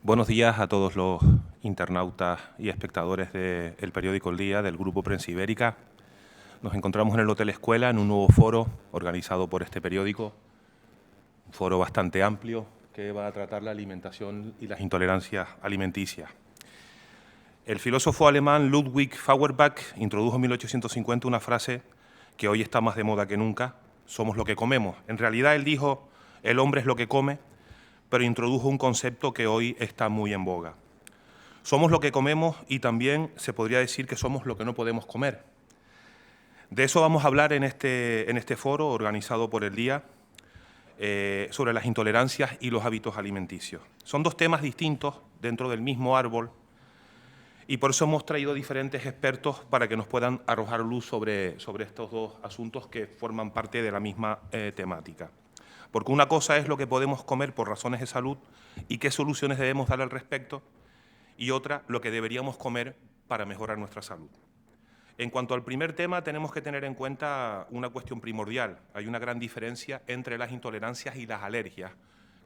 Buenos días a todos los internautas y espectadores del periódico El Día, del Grupo Prensa Ibérica. Nos encontramos en el Hotel Escuela en un nuevo foro organizado por este periódico, un foro bastante amplio que va a tratar la alimentación y las intolerancias alimenticias. El filósofo alemán Ludwig Feuerbach introdujo en 1850 una frase que hoy está más de moda que nunca: somos lo que comemos. En realidad él dijo, el hombre es lo que come, pero introdujo un concepto que hoy está muy en boga. Somos lo que comemos y también se podría decir que somos lo que no podemos comer. De eso vamos a hablar en este foro organizado por El Día, sobre las intolerancias y los hábitos alimenticios. Son dos temas distintos dentro del mismo árbol y por eso hemos traído diferentes expertos para que nos puedan arrojar luz sobre estos dos asuntos que forman parte de la misma temática. Porque una cosa es lo que podemos comer por razones de salud y qué soluciones debemos dar al respecto, y otra, lo que deberíamos comer para mejorar nuestra salud. En cuanto al primer tema, tenemos que tener en cuenta una cuestión primordial. Hay una gran diferencia entre las intolerancias y las alergias,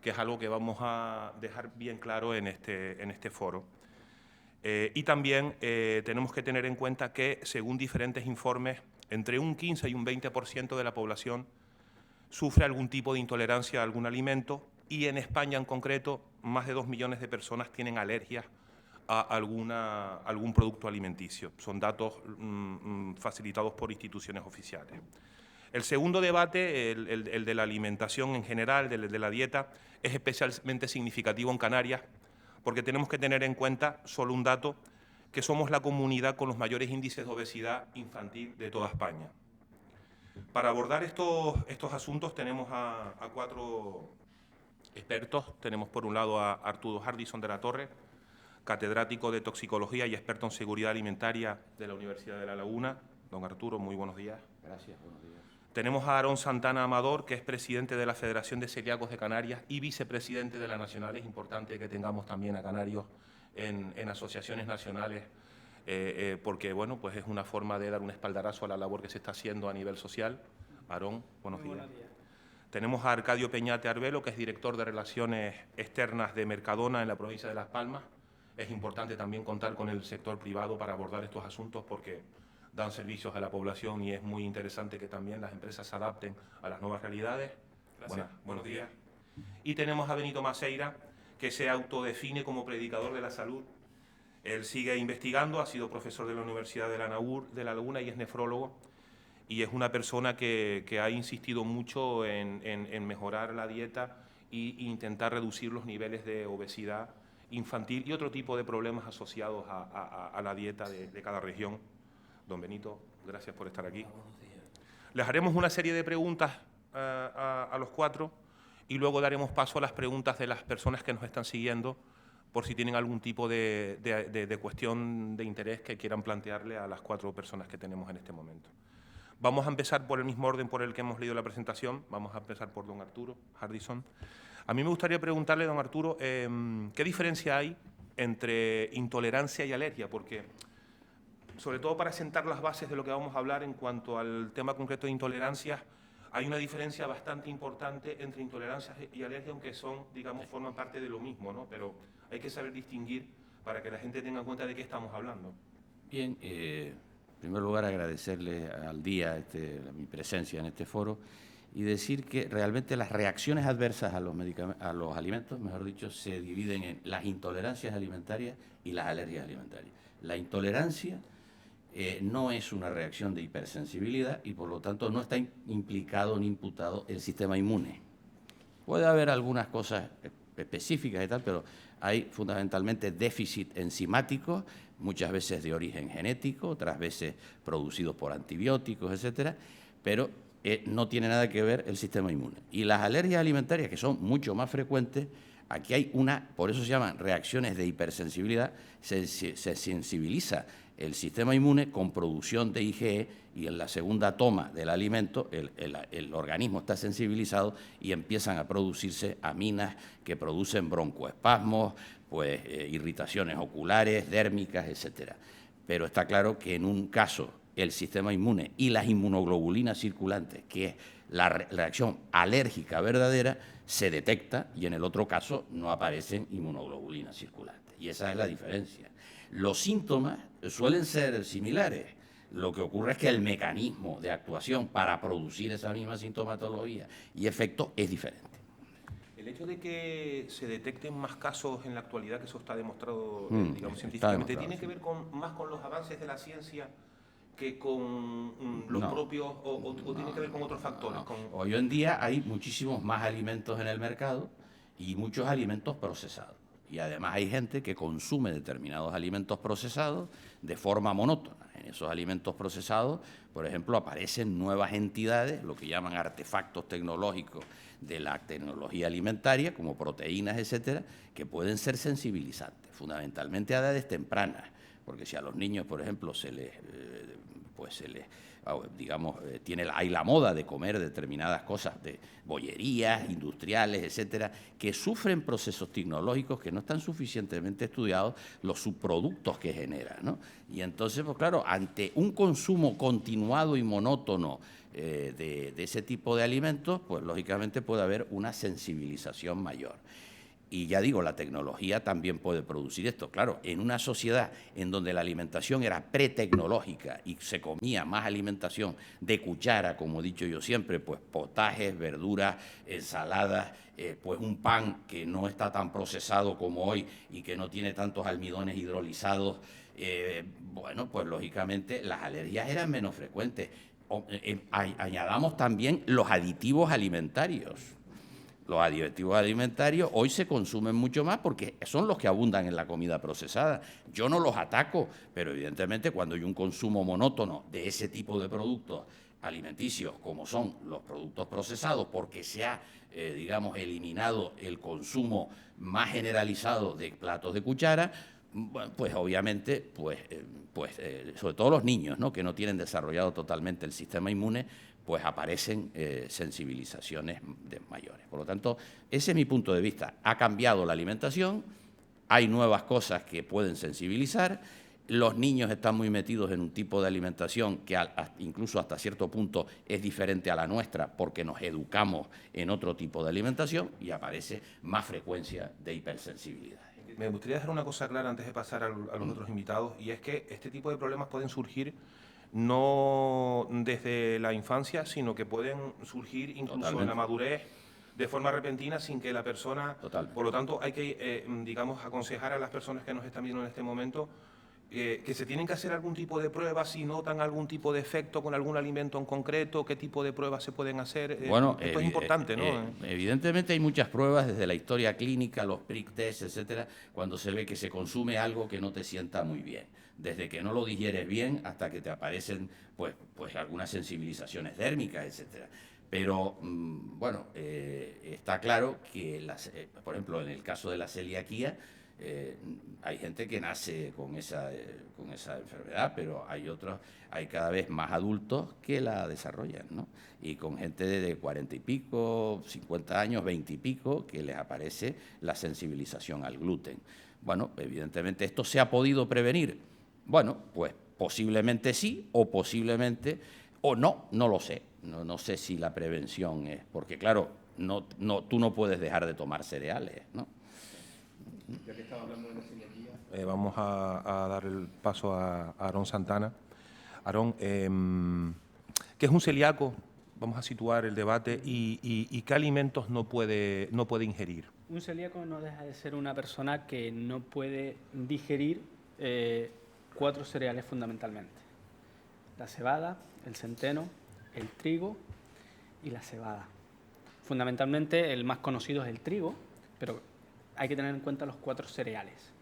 que es algo que vamos a dejar bien claro en este foro. Y también tenemos que tener en cuenta que, según diferentes informes, entre un 15 y un 20% de la población sufre algún tipo de intolerancia a algún alimento, y en España en concreto más de 2 millones de personas tienen alergias a algún producto alimenticio. Son datos facilitados por instituciones oficiales. El segundo debate, el de la alimentación en general, de la dieta, es especialmente significativo en Canarias, porque tenemos que tener en cuenta, solo un dato, que somos la comunidad con los mayores índices de obesidad infantil de toda España. Para abordar estos asuntos tenemos a cuatro expertos. Tenemos por un lado a Arturo Hardison de la Torre, catedrático de toxicología y experto en seguridad alimentaria de la Universidad de La Laguna. Don Arturo, muy buenos días. Gracias, buenos días. Tenemos a Aarón Santana Amador, que es presidente de la Federación de Celíacos de Canarias y vicepresidente de la Nacional. Es importante que tengamos también a canarios en asociaciones nacionales, porque bueno, pues es una forma de dar un espaldarazo a la labor que se está haciendo a nivel social. Aarón, buenos días. Buenos días. Tenemos a Arcadio Peñate Arbelo, que es director de Relaciones Externas de Mercadona en la provincia de Las Palmas. Es importante también contar con el sector privado para abordar estos asuntos porque dan servicios a la población y es muy interesante que también las empresas se adapten a las nuevas realidades. Buenos días. Y tenemos a Benito Maceira, que se autodefine como predicador de la salud. Él sigue investigando, ha sido profesor de la Universidad de La Laguna y es nefrólogo. Y es una persona que ha insistido mucho en mejorar la dieta e intentar reducir los niveles de obesidad infantil y otro tipo de problemas asociados a la dieta de cada región. Don Benito, gracias por estar aquí. Les haremos una serie de preguntas a los cuatro y luego daremos paso a las preguntas de las personas que nos están siguiendo por si tienen algún tipo de cuestión de interés que quieran plantearle a las cuatro personas que tenemos en este momento. Vamos a empezar por el mismo orden por el que hemos leído la presentación. Vamos a empezar por don Arturo Hardison. A mí me gustaría preguntarle, don Arturo, ¿qué diferencia hay entre intolerancia y alergia? Porque, sobre todo para sentar las bases de lo que vamos a hablar en cuanto al tema concreto de intolerancias, hay una diferencia bastante importante entre intolerancias y alergia, aunque son, digamos, forman parte de lo mismo, ¿no? Pero hay que saber distinguir para que la gente tenga en cuenta de qué estamos hablando. Bien, en primer lugar agradecerle al Día mi presencia en este foro y decir que realmente las reacciones adversas a los alimentos, mejor dicho, se dividen en las intolerancias alimentarias y las alergias alimentarias. La intolerancia no es una reacción de hipersensibilidad y por lo tanto no está implicado ni imputado el sistema inmune. Puede haber algunas cosas específicas y tal, pero hay fundamentalmente déficit enzimático, muchas veces de origen genético, otras veces producidos por antibióticos, etcétera, pero no tiene nada que ver el sistema inmune. Y las alergias alimentarias, que son mucho más frecuentes, aquí hay por eso se llaman reacciones de hipersensibilidad, se sensibiliza el sistema inmune con producción de IgE y en la segunda toma del alimento el organismo está sensibilizado y empiezan a producirse aminas que producen broncoespasmos, irritaciones oculares, dérmicas, etcétera. Pero está claro que en un caso el sistema inmune y las inmunoglobulinas circulantes, que es la reacción alérgica verdadera, se detecta y en el otro caso no aparecen inmunoglobulinas circulantes. Y esa es la diferencia. Los síntomas suelen ser similares. Lo que ocurre es que el mecanismo de actuación para producir esa misma sintomatología y efecto es diferente. El hecho de que se detecten más casos en la actualidad, que eso está demostrado, digamos, está científicamente, demostrado, ¿tiene sí. que ver más con los avances de la ciencia que con los No. propios, o tiene que ver con otros factores? No. Hoy en día hay muchísimos más alimentos en el mercado y muchos alimentos procesados. Y además hay gente que consume determinados alimentos procesados de forma monótona. En esos alimentos procesados, por ejemplo, aparecen nuevas entidades, lo que llaman artefactos tecnológicos de la tecnología alimentaria, como proteínas, etcétera, que pueden ser sensibilizantes, fundamentalmente a edades tempranas, porque si a los niños, por ejemplo, hay la moda de comer determinadas cosas de bollerías, industriales, etcétera, que sufren procesos tecnológicos que no están suficientemente estudiados, los subproductos que generan, ¿no? Y entonces, pues claro, ante un consumo continuado y monótono de ese tipo de alimentos, pues lógicamente puede haber una sensibilización mayor. Y ya digo, la tecnología también puede producir esto. Claro, en una sociedad en donde la alimentación era pretecnológica y se comía más alimentación de cuchara, como he dicho yo siempre, pues potajes, verduras, ensaladas, pues un pan que no está tan procesado como hoy y que no tiene tantos almidones hidrolizados, bueno, pues lógicamente las alergias eran menos frecuentes. Añadamos también los aditivos alimentarios. Los aditivos alimentarios hoy se consumen mucho más porque son los que abundan en la comida procesada. Yo no los ataco, pero evidentemente cuando hay un consumo monótono de ese tipo de productos alimenticios, como son los productos procesados, porque se ha, digamos, eliminado el consumo más generalizado de platos de cuchara, bueno, pues obviamente, sobre todo los niños, ¿no?, que no tienen desarrollado totalmente el sistema inmune, pues aparecen sensibilizaciones mayores. Por lo tanto, ese es mi punto de vista. Ha cambiado la alimentación, hay nuevas cosas que pueden sensibilizar, los niños están muy metidos en un tipo de alimentación que incluso hasta cierto punto es diferente a la nuestra porque nos educamos en otro tipo de alimentación y aparece más frecuencia de hipersensibilidad. Me gustaría dejar una cosa clara antes de pasar a los otros invitados, y es que este tipo de problemas pueden surgir no desde la infancia, sino que pueden surgir incluso Totalmente. en la madurez de forma repentina sin que la persona... Totalmente. Por lo tanto, hay que, digamos, aconsejar a las personas que nos están viendo en este momento que se tienen que hacer algún tipo de pruebas si notan algún tipo de efecto con algún alimento en concreto, qué tipo de pruebas se pueden hacer. Bueno, esto es importante, ¿no? Evidentemente hay muchas pruebas desde la historia clínica, los prick tests, etcétera, cuando se ve que se consume algo que no te sienta muy bien. Desde que no lo digieres bien hasta que te aparecen pues algunas sensibilizaciones dérmicas, etcétera. Pero, bueno, está claro que, por ejemplo, en el caso de la celiaquía, hay gente que nace con esa enfermedad, pero hay cada vez más adultos que la desarrollan, ¿no? Y con gente de 40 y pico, 50 años, 20 y pico, que les aparece la sensibilización al gluten. Bueno, evidentemente esto se ha podido prevenir. Bueno, pues posiblemente sí o posiblemente o no lo sé. No sé si la prevención es, porque claro, tú no puedes dejar de tomar cereales, ¿no? Ya que estaba hablando de la celiaquía, Vamos a dar el paso a Aarón Santana. Aarón, ¿qué es un celíaco? Vamos a situar el debate y qué alimentos no puede ingerir. un celíaco no deja de ser una persona que no puede digerir 4 cereales fundamentalmente: la cebada, el centeno, el trigo y la cebada. Fundamentalmente el más conocido es el trigo, pero hay que tener en cuenta los 4 cereales.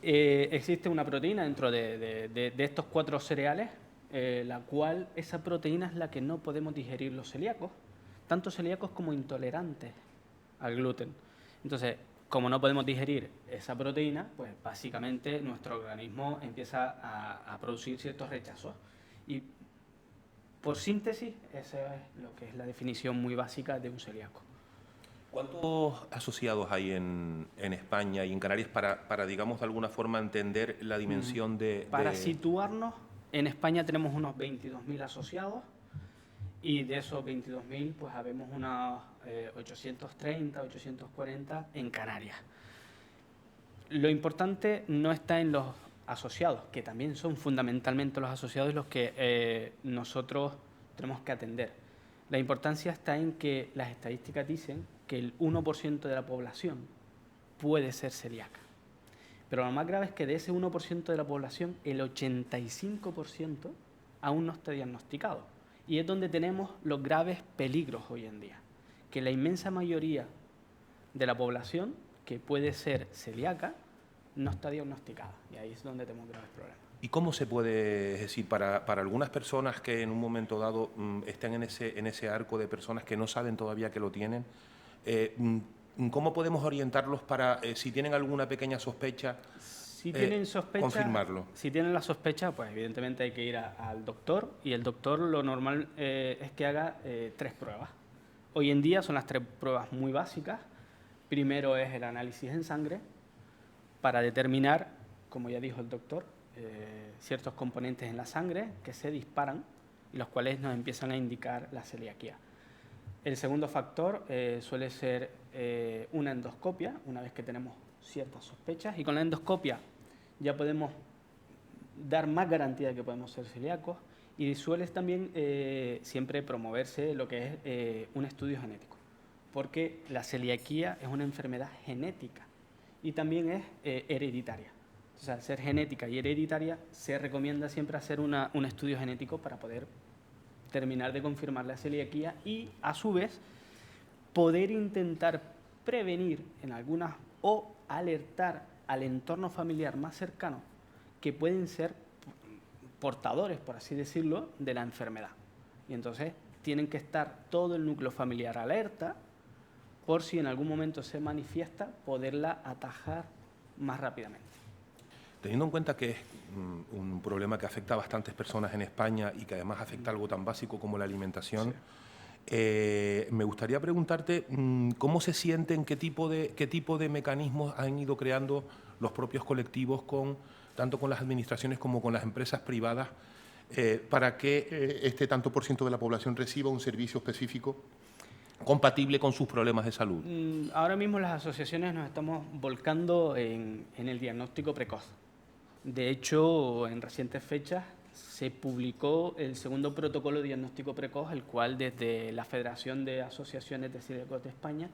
Existe una proteína dentro de estos 4 cereales, la cual esa proteína es la que no podemos digerir los celíacos, tanto celíacos como intolerantes al gluten. Entonces, como no podemos digerir esa proteína, pues básicamente nuestro organismo empieza a producir ciertos rechazos. Y por síntesis, esa es lo que es la definición muy básica de un celíaco. ¿Cuántos asociados hay en España y en Canarias para, digamos, de alguna forma entender la dimensión Para situarnos, En España tenemos unos 22.000 asociados y de esos 22.000 pues habemos unos 830, 840 en Canarias. Lo importante no está en los asociados, que también son fundamentalmente los asociados los que nosotros tenemos que atender. La importancia está en que las estadísticas dicen que el 1% de la población puede ser celíaca. Pero lo más grave es que de ese 1% de la población, el 85% aún no está diagnosticado. Y es donde tenemos los graves peligros hoy en día. Que la inmensa mayoría de la población que puede ser celíaca no está diagnosticada. Y ahí es donde tenemos graves problemas. ¿Y cómo se puede, es decir, para algunas personas que en un momento dado estén en ese arco de personas que no saben todavía que lo tienen, cómo podemos orientarlos para, si tienen alguna pequeña sospecha, si tienen sospecha, confirmarlo? Si tienen la sospecha, pues evidentemente hay que ir al doctor, y el doctor lo normal es que haga 3 pruebas. Hoy en día son las 3 pruebas muy básicas. Primero es el análisis en sangre para determinar, como ya dijo el doctor, ciertos componentes en la sangre que se disparan y los cuales nos empiezan a indicar la celiaquía. El segundo factor suele ser una endoscopia, una vez que tenemos ciertas sospechas, y con la endoscopia ya podemos dar más garantía de que podemos ser celíacos, y suele también siempre promoverse lo que es un estudio genético, porque la celiaquía es una enfermedad genética y también es hereditaria. O sea, al ser genética y hereditaria, se recomienda siempre hacer un estudio genético para poder terminar de confirmar la celiaquía y, a su vez, poder intentar prevenir en algunas o alertar al entorno familiar más cercano que pueden ser portadores, por así decirlo, de la enfermedad. Y entonces tienen que estar todo el núcleo familiar alerta por si en algún momento se manifiesta, poderla atajar más rápidamente. Teniendo en cuenta que es un problema que afecta a bastantes personas en España y que además afecta algo tan básico como la alimentación, me gustaría preguntarte cómo se sienten, qué tipo de mecanismos han ido creando los propios colectivos, tanto con las administraciones como con las empresas privadas, para que este tanto por ciento de la población reciba un servicio específico compatible con sus problemas de salud. Ahora mismo las asociaciones nos estamos volcando en el diagnóstico precoz. De hecho, en recientes fechas se publicó el segundo protocolo de diagnóstico precoz, el cual desde la Federación de Asociaciones de Celíacos de España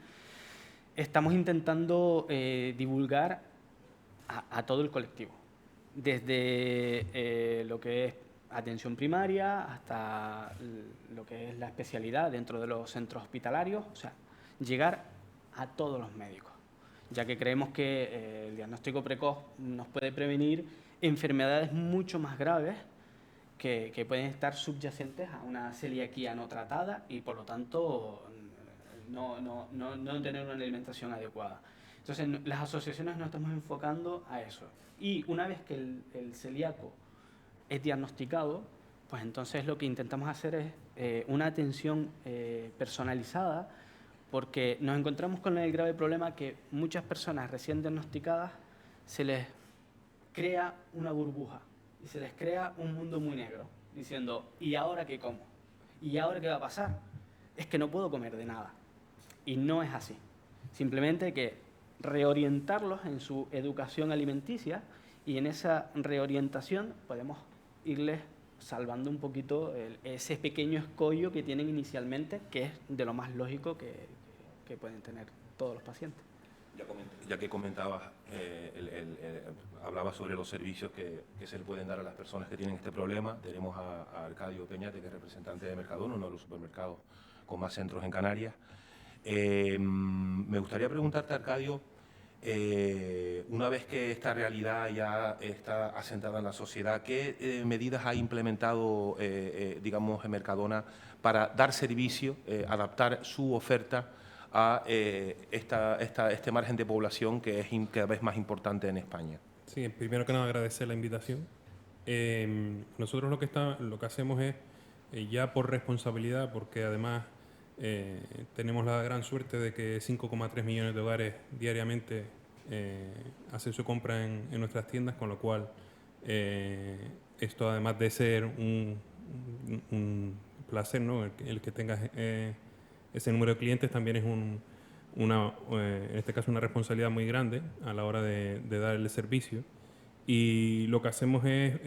estamos intentando divulgar a todo el colectivo, desde lo que es atención primaria hasta lo que es la especialidad dentro de los centros hospitalarios, o sea, llegar a todos los médicos, ya que creemos que el diagnóstico precoz nos puede prevenir enfermedades mucho más graves que pueden estar subyacentes a una celiaquía no tratada y, por lo tanto, no tener una alimentación adecuada. Entonces, las asociaciones nos estamos enfocando a eso. Y una vez que el celíaco es diagnosticado, pues entonces lo que intentamos hacer es una atención personalizada, porque nos encontramos con el grave problema que muchas personas recién diagnosticadas se les crea una burbuja y se les crea un mundo muy negro, diciendo, ¿y ahora qué como? ¿Y ahora qué va a pasar? Es que no puedo comer de nada. Y no es así. Simplemente hay que reorientarlos en su educación alimenticia, y en esa reorientación podemos irles salvando un poquito ese pequeño escollo que tienen inicialmente, que es de lo más lógico que pueden tener todos los pacientes. Ya que comentabas, hablabas sobre los servicios que se le pueden dar a las personas que tienen este problema. Tenemos a Arcadio Peñate, que es representante de Mercadona, uno de los supermercados con más centros en Canarias. Me gustaría preguntarte, Arcadio, una vez que esta realidad ya está asentada en la sociedad, ¿qué medidas ha implementado, digamos, en Mercadona para dar servicio, adaptar su oferta a este margen de población que es cada vez más importante en España? Sí, primero que nada agradecer la invitación. Nosotros lo que hacemos es, ya por responsabilidad, porque además tenemos la gran suerte de que 5,3 millones de hogares diariamente hacen su compra en nuestras tiendas, con lo cual esto, además de ser un placer, ¿no? El que tengas ese número de clientes, también es en este caso una responsabilidad muy grande a la hora de dar el servicio. Y lo que hacemos es,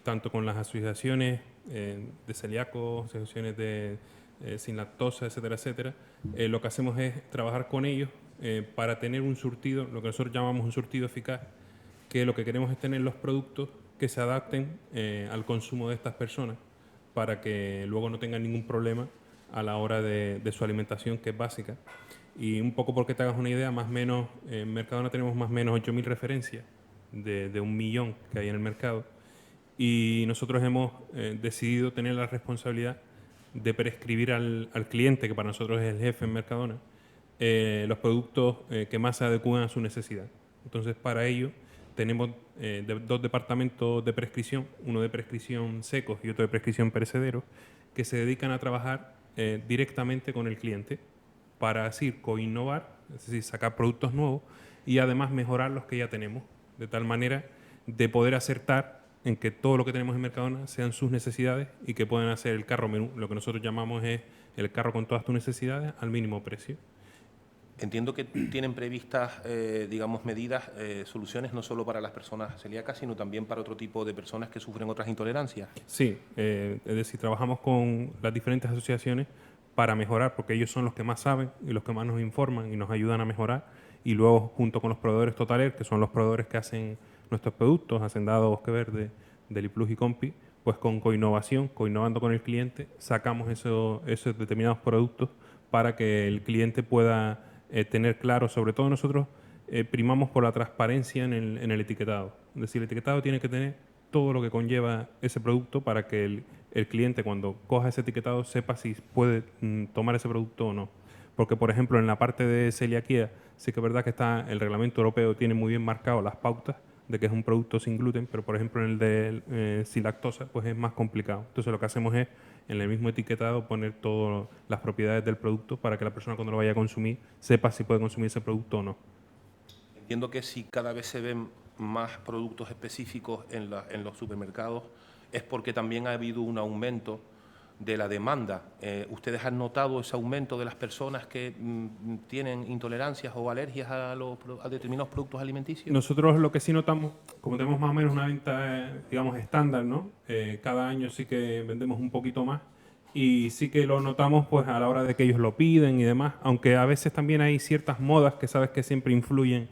tanto con las asociaciones de celíacos, asociaciones de sin lactosa, etcétera, etcétera, lo que hacemos es trabajar con ellos para tener un surtido, lo que nosotros llamamos un surtido eficaz, que lo que queremos es tener los productos que se adapten al consumo de estas personas para que luego no tengan ningún problema a la hora de su alimentación, que es básica. Y un poco porque te hagas una idea, más o menos, en Mercadona tenemos más o menos 8.000 referencias de 1.000.000 que hay en el mercado. Y nosotros hemos decidido tener la responsabilidad de prescribir al cliente, que para nosotros es el jefe en Mercadona, los productos que más se adecúan a su necesidad. Entonces, para ello, tenemos dos departamentos de prescripción, uno de prescripción secos y otro de prescripción perecederos, que se dedican a trabajar directamente con el cliente para así coinnovar, es decir, sacar productos nuevos y además mejorar los que ya tenemos, de tal manera de poder acertar en que todo lo que tenemos en Mercadona sean sus necesidades y que puedan hacer el carro menú, lo que nosotros llamamos es el carro con todas tus necesidades al mínimo precio. Entiendo que tienen previstas, digamos, medidas, soluciones no solo para las personas celíacas, sino también para otro tipo de personas que sufren otras intolerancias. Sí, es decir, trabajamos con las diferentes asociaciones para mejorar, porque ellos son los que más saben y los que más nos informan y nos ayudan a mejorar. Y luego, junto con los proveedores Totaler, que son los proveedores que hacen nuestros productos, Hacendado, Bosque Verde, Deliplus y Compi, pues con coinnovación, coinnovando con el cliente, sacamos esos determinados productos para que el cliente pueda tener claro. Sobre todo nosotros primamos por la transparencia en el etiquetado. Es decir, el etiquetado tiene que tener todo lo que conlleva ese producto para que el cliente, cuando coja ese etiquetado, sepa si puede tomar ese producto o no. Porque, por ejemplo, en la parte de celiaquía, sí que es verdad que el reglamento europeo tiene muy bien marcado las pautas de que es un producto sin gluten, pero, por ejemplo, en el de sin lactosa, pues es más complicado. Entonces, lo que hacemos es, en el mismo etiquetado, poner todas las propiedades del producto para que la persona, cuando lo vaya a consumir, sepa si puede consumir ese producto o no. Entiendo que si cada vez se ven más productos específicos en los supermercados es porque también ha habido un aumento de la demanda. ¿Ustedes han notado ese aumento de las personas que tienen intolerancias o alergias a determinados productos alimenticios? Nosotros lo que sí notamos, como tenemos más o menos una venta, digamos, estándar, ¿no? Cada año sí que vendemos un poquito más y sí que lo notamos pues a la hora de que ellos lo piden y demás, aunque a veces también hay ciertas modas que sabes que siempre influyen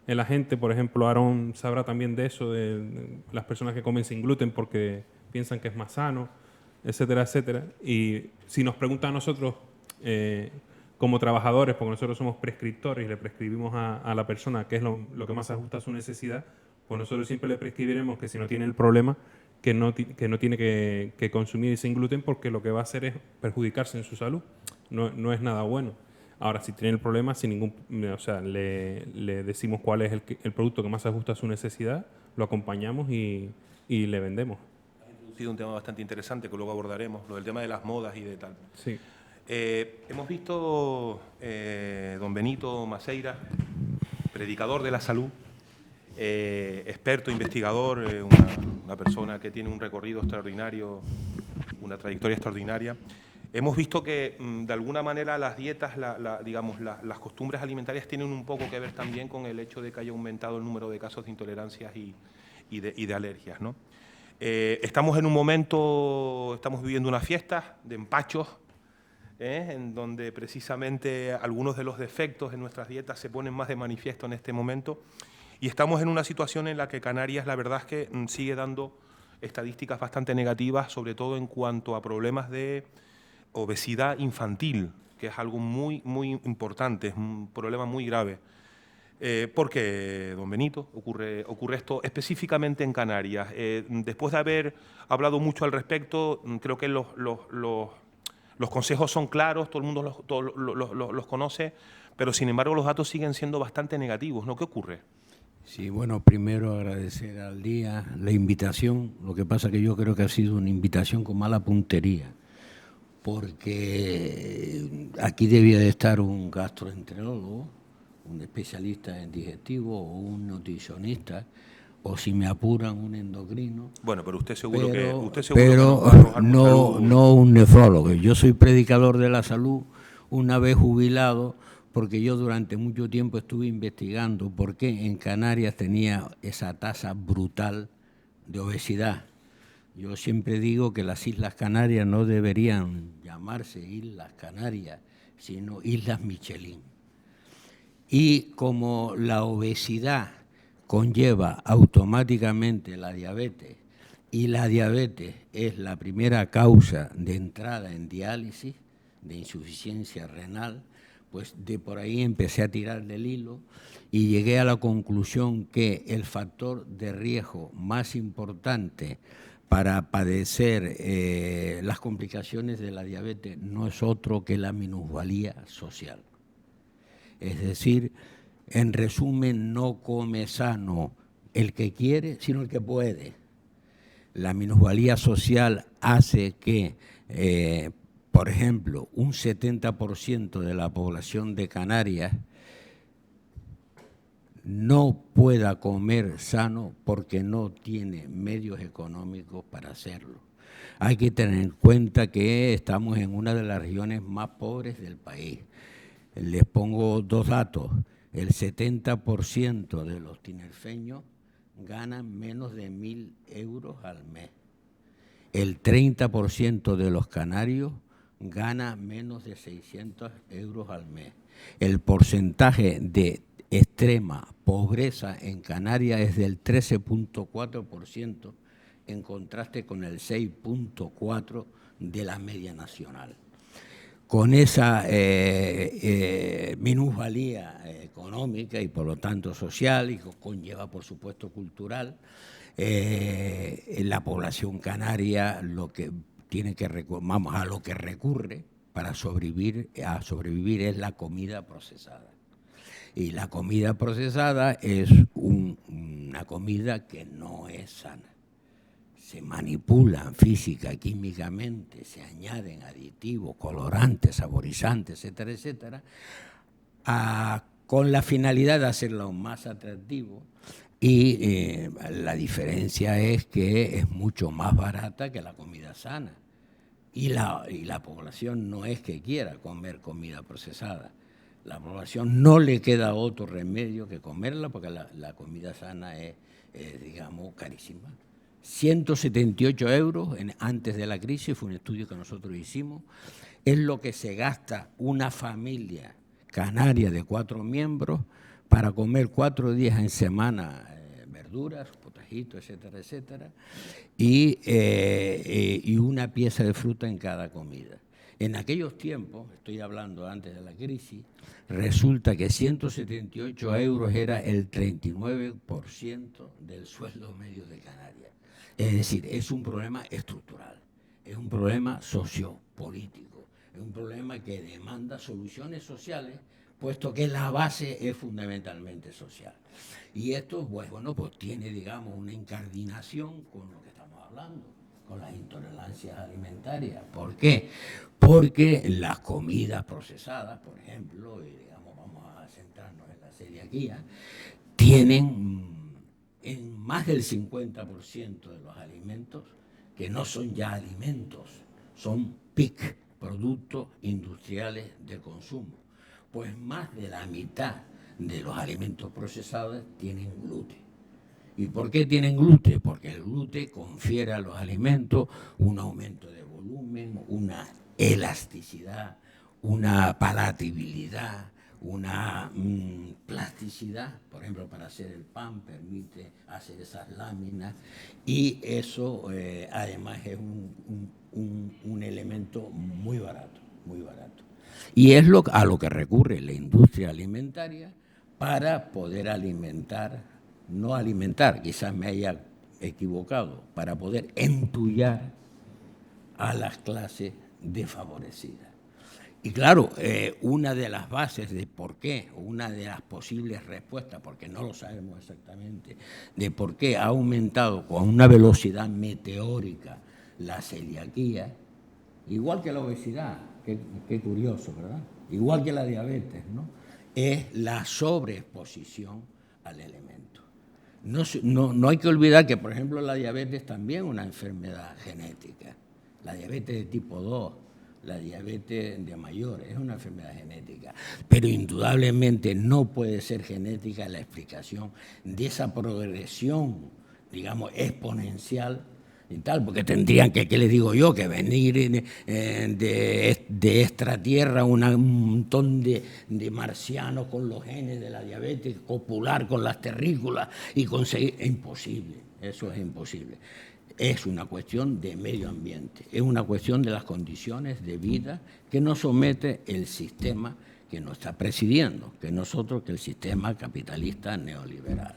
en la gente. Por ejemplo, Aarón sabrá también de eso, de las personas que comen sin gluten porque piensan que es más sano, etcétera, etcétera. Y si nos preguntan a nosotros como trabajadores, porque nosotros somos prescriptores y le prescribimos a la persona qué es lo que más se ajusta a su necesidad, pues nosotros siempre le prescribiremos que si no tiene el problema, que no tiene que consumir sin gluten, porque lo que va a hacer es perjudicarse en su salud. No es nada bueno. Ahora, si tiene el problema, le decimos cuál es el producto que más se ajusta a su necesidad, lo acompañamos y le vendemos. Ha sido un tema bastante interesante que luego abordaremos, lo del tema de las modas y de tal. Sí. Hemos visto don Benito Maceira, predicador de la salud, experto, investigador, una persona que tiene un recorrido extraordinario, una trayectoria extraordinaria. Hemos visto que, de alguna manera, las dietas, las costumbres alimentarias tienen un poco que ver también con el hecho de que haya aumentado el número de casos de intolerancias y de alergias, ¿no? Estamos en un momento, estamos viviendo una fiesta de empachos, en donde precisamente algunos de los defectos en nuestras dietas se ponen más de manifiesto en este momento. Y estamos en una situación en la que Canarias, la verdad es que sigue dando estadísticas bastante negativas, sobre todo en cuanto a problemas de obesidad infantil, que es algo muy, muy importante, es un problema muy grave. ¿Por qué, don Benito, ocurre esto específicamente en Canarias? Después de haber hablado mucho al respecto, creo que los consejos son claros, todo el mundo los conoce, pero sin embargo los datos siguen siendo bastante negativos, ¿no? ¿Qué ocurre? Sí, bueno, primero agradecer al día la invitación. Lo que pasa que yo creo que ha sido una invitación con mala puntería, porque aquí debía de estar un gastroenterólogo, un especialista en digestivo o un nutricionista o si me apuran un endocrino. Bueno, pero usted seguro que Pero nos va a arrojar mucha luz. no un nefrólogo. Yo soy predicador de la salud, una vez jubilado, porque yo durante mucho tiempo estuve investigando por qué en Canarias tenía esa tasa brutal de obesidad. Yo siempre digo que las Islas Canarias no deberían llamarse Islas Canarias, sino Islas Michelin. Y como la obesidad conlleva automáticamente la diabetes, y la diabetes es la primera causa de entrada en diálisis, de insuficiencia renal, pues de por ahí empecé a tirar del hilo y llegué a la conclusión que el factor de riesgo más importante para padecer las complicaciones de la diabetes no es otro que la minusvalía social. Es decir, en resumen, no come sano el que quiere, sino el que puede. La minusvalía social hace que, por ejemplo, un 70% de la población de Canarias no pueda comer sano porque no tiene medios económicos para hacerlo. Hay que tener en cuenta que estamos en una de las regiones más pobres del país. Les pongo dos datos. El 70% de los tinerfeños ganan menos de 1.000 euros al mes. El 30% de los canarios gana menos de 600 euros al mes. El porcentaje de extrema pobreza en Canarias es del 13.4%, en contraste con el 6.4% de la media nacional. Con esa minusvalía económica y por lo tanto social, y conlleva por supuesto cultural, la población canaria lo que tiene que a lo que recurre para sobrevivir es la comida procesada. Y la comida procesada es una comida que no es sana. Se manipulan física, químicamente, se añaden aditivos, colorantes, saborizantes, etcétera, etcétera, con la finalidad de hacerlo más atractivo. Y la diferencia es que es mucho más barata que la comida sana. Y la población no es que quiera comer comida procesada. La población no le queda otro remedio que comerla porque la comida sana es digamos, carísima. 178 euros antes de la crisis, fue un estudio que nosotros hicimos, es lo que se gasta una familia canaria de 4 miembros para comer 4 días en semana verduras, potajitos, etcétera, etcétera, y una pieza de fruta en cada comida. En aquellos tiempos, estoy hablando antes de la crisis, resulta que 178 euros era el 39% del sueldo medio de Canarias. Es decir, es un problema estructural, es un problema sociopolítico, es un problema que demanda soluciones sociales, puesto que la base es fundamentalmente social. Y esto, pues tiene, digamos, una incardinación con lo que estamos hablando, con las intolerancias alimentarias. ¿Por qué? Porque las comidas procesadas, por ejemplo, y digamos, vamos a centrarnos en la celiaquía, tienen en más del 50% de los alimentos que no son ya alimentos, son PIC, productos industriales de consumo. Pues más de la mitad de los alimentos procesados tienen gluten. ¿Y por qué tienen gluten? Porque el gluten confiere a los alimentos un aumento de volumen, una elasticidad, una palatabilidad, una plasticidad, por ejemplo, para hacer el pan permite hacer esas láminas y eso además es un elemento muy barato, muy barato. Y es a lo que recurre la industria alimentaria para poder quizás me haya equivocado, para poder entullar a las clases desfavorecidas. Y claro, una de las bases de por qué, una de las posibles respuestas, porque no lo sabemos exactamente, de por qué ha aumentado con una velocidad meteórica la celiaquía, igual que la obesidad, qué curioso, ¿verdad? Igual que la diabetes, ¿no? Es la sobreexposición al elemento. No hay que olvidar que, por ejemplo, la diabetes también es una enfermedad genética. La diabetes de tipo 2, la diabetes de mayores, es una enfermedad genética. Pero indudablemente no puede ser genética la explicación de esa progresión, digamos, exponencial y tal, porque tendrían que, ¿qué les digo yo?, que venir de extratierra un montón de marcianos con los genes de la diabetes, copular con las terrícolas y conseguir... Es imposible, eso es imposible. Es una cuestión de medio ambiente, es una cuestión de las condiciones de vida que nos somete el sistema que nos está presidiendo, que nosotros, que el sistema capitalista neoliberal.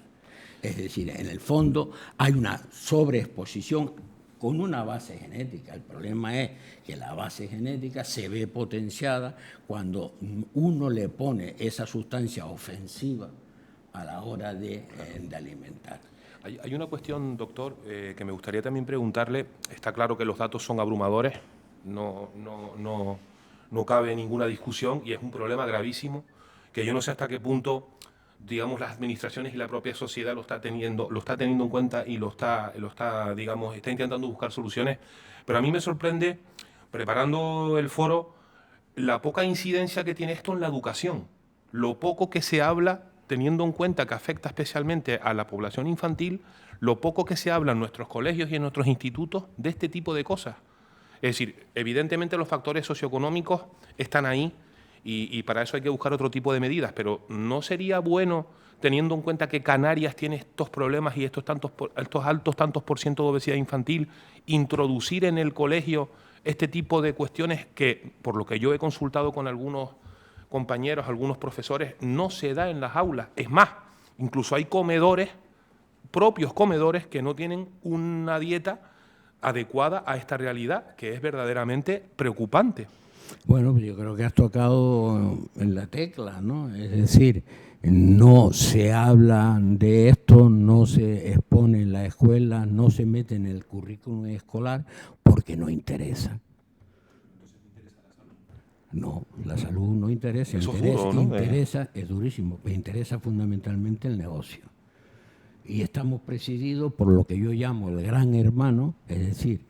Es decir, en el fondo hay una sobreexposición con una base genética. El problema es que la base genética se ve potenciada cuando uno le pone esa sustancia ofensiva a la hora de alimentar. Hay una cuestión, doctor, que me gustaría también preguntarle. Está claro que los datos son abrumadores, no cabe ninguna discusión y es un problema gravísimo que yo no sé hasta qué punto, digamos, las administraciones y la propia sociedad lo está teniendo en cuenta y está intentando buscar soluciones. Pero a mí me sorprende, preparando el foro, la poca incidencia que tiene esto en la educación, lo poco que se habla, teniendo en cuenta que afecta especialmente a la población infantil, lo poco que se habla en nuestros colegios y en nuestros institutos de este tipo de cosas. Es decir, evidentemente los factores socioeconómicos están ahí y para eso hay que buscar otro tipo de medidas, pero ¿no sería bueno, teniendo en cuenta que Canarias tiene estos problemas y estos altos tantos por ciento de obesidad infantil, introducir en el colegio este tipo de cuestiones que, por lo que yo he consultado con algunos compañeros, algunos profesores, no se da en las aulas? Es más, incluso hay propios comedores que no tienen una dieta adecuada a esta realidad, que es verdaderamente preocupante. Bueno, yo creo que has tocado en la tecla, ¿no? Es decir, no se habla de esto, no se expone en la escuela, no se mete en el currículum escolar porque no interesa. No, la salud no interesa. Eso es duro, ¿no? Interesa, es durísimo, pero interesa fundamentalmente el negocio. Y estamos presididos por lo que yo llamo el gran hermano, es decir,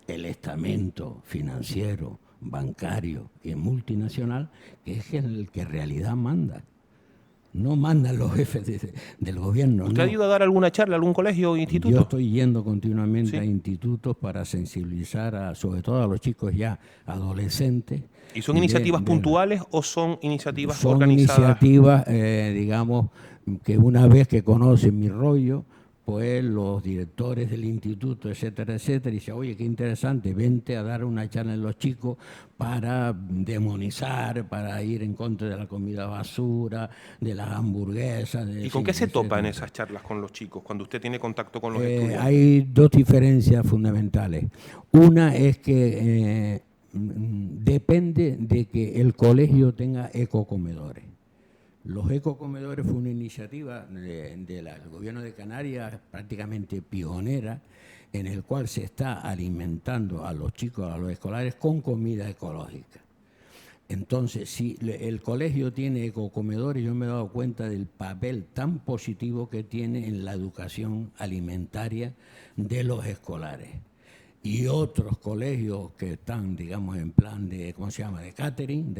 el estamento financiero, bancario y multinacional, que es el que en realidad manda. No mandan los jefes del gobierno. ¿Usted ha ido a dar alguna charla a algún colegio o instituto? Yo estoy yendo continuamente ¿Sí? a institutos para sensibilizar sobre todo a los chicos ya adolescentes. ¿Y son iniciativas puntuales o son iniciativas son organizadas? Son iniciativas, digamos, que una vez que conocen mi rollo, pues los directores del instituto, etcétera, etcétera, dicen, oye, qué interesante, vente a dar una charla a los chicos para demonizar, para ir en contra de la comida basura, de las hamburguesas. ¿Y con qué se topa en esas charlas con los chicos, cuando usted tiene contacto con los estudiantes? Hay dos diferencias fundamentales. Una es que depende de que el colegio tenga ecocomedores. Los ecocomedores fue una iniciativa del gobierno de Canarias prácticamente pionera, en el cual se está alimentando a los chicos, a los escolares, con comida ecológica. Entonces, si el colegio tiene ecocomedores, yo me he dado cuenta del papel tan positivo que tiene en la educación alimentaria de los escolares. Y otros colegios que están, digamos, en plan de, ¿cómo se llama?, de catering,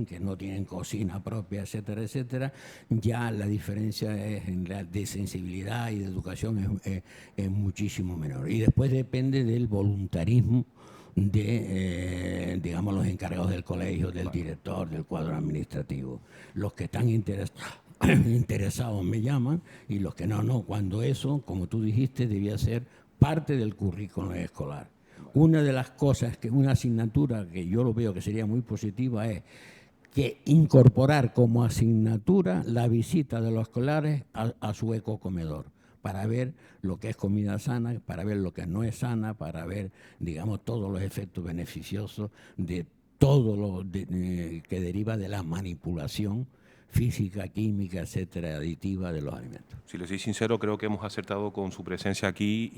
que no tienen cocina propia, etcétera, etcétera, ya la diferencia es de sensibilidad y de educación es muchísimo menor. Y después depende del voluntarismo de, digamos, los encargados del colegio, del director, del cuadro administrativo. Los que están interesados me llaman y los que no. Cuando eso, como tú dijiste, debía ser parte del currículum escolar. Una de las cosas, una asignatura que yo lo veo que sería muy positiva es que incorporar como asignatura la visita de los escolares a su ecocomedor, para ver lo que es comida sana, para ver lo que no es sana, para ver, digamos, todos los efectos beneficiosos de todo lo que deriva de la manipulación física, química, etcétera, aditiva de los alimentos. Si le soy sincero, creo que hemos acertado con su presencia aquí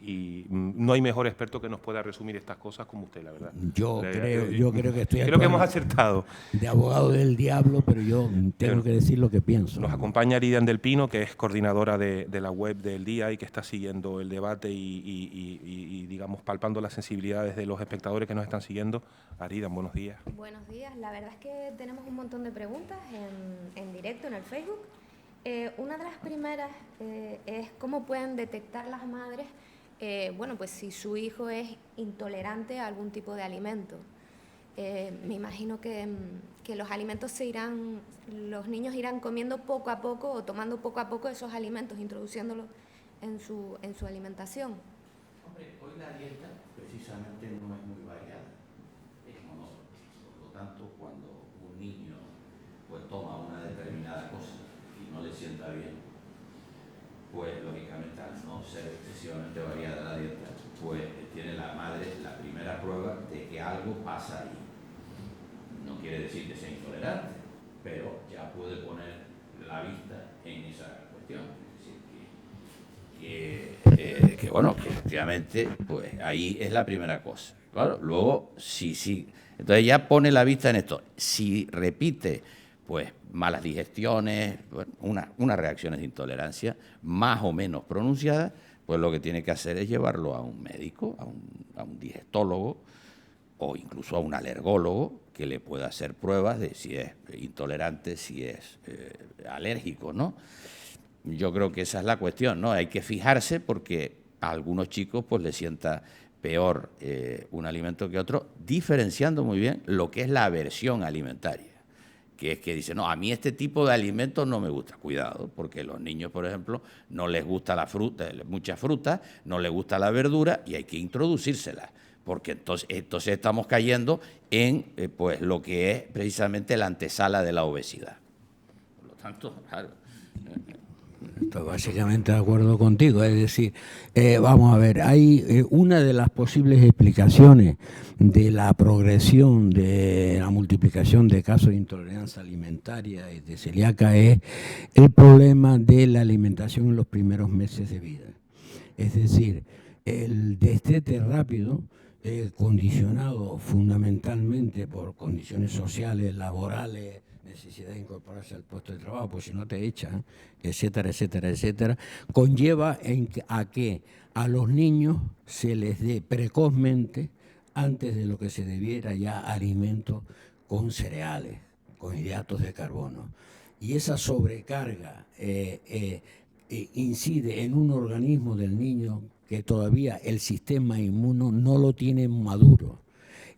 y no hay mejor experto que nos pueda resumir estas cosas como usted, la verdad. Yo creo que estoy Creo que hemos actuando acertado. de abogado del diablo, pero yo tengo que decir lo que pienso. Nos acompaña Lidian del Pino, que es coordinadora de la web del día y que está siguiendo el debate y, digamos, palpando las sensibilidades de los espectadores que nos están siguiendo. Lidian, buenos días. Buenos días. La verdad es que tenemos un montón de preguntas en directo en el Facebook. Una de las primeras es cómo pueden detectar las madres, bueno, pues si su hijo es intolerante a algún tipo de alimento. Me imagino que los alimentos los niños irán comiendo poco a poco o tomando poco a poco esos alimentos, introduciéndolos en su alimentación. Hombre, hoy la dieta precisamente no es muy variada, es monótona. Por lo tanto, cuando un niño pues toma una determinada cosa y no le sienta bien, pues lógicamente al no ser excesivamente variada la dieta, pues tiene la madre la primera prueba de que algo pasa ahí. No quiere decir que sea intolerante, pero ya puede poner la vista en esa cuestión. Es decir, que bueno, que efectivamente, pues ahí es la primera cosa. Claro, luego, sí. Entonces ya pone la vista en esto. Si repite, pues malas digestiones, bueno, unas reacciones de intolerancia más o menos pronunciadas, pues lo que tiene que hacer es llevarlo a un médico, a un digestólogo o incluso a un alergólogo que le pueda hacer pruebas de si es intolerante, si es alérgico, ¿no? Yo creo que esa es la cuestión, ¿no? Hay que fijarse porque a algunos chicos pues les sienta peor un alimento que otro, diferenciando muy bien lo que es la aversión alimentaria, que es que dicen, no, a mí este tipo de alimentos no me gusta. Cuidado, porque a los niños, por ejemplo, no les gusta la fruta, mucha fruta, no les gusta la verdura y hay que introducírsela, porque entonces estamos cayendo en pues lo que es precisamente la antesala de la obesidad. Por lo tanto, claro. Estoy básicamente de acuerdo contigo, es decir, vamos a ver, hay una de las posibles explicaciones de la progresión de la multiplicación de casos de intolerancia alimentaria y de celíaca es el problema de la alimentación en los primeros meses de vida. Es decir, el destete rápido, condicionado fundamentalmente por condiciones sociales, laborales, necesidad de incorporarse al puesto de trabajo, pues si no te echan, etcétera, etcétera, etcétera, conlleva a que a los niños se les dé precozmente, antes de lo que se debiera ya, alimentos con cereales, con hidratos de carbono. Y esa sobrecarga incide en un organismo del niño que todavía el sistema inmuno no lo tiene maduro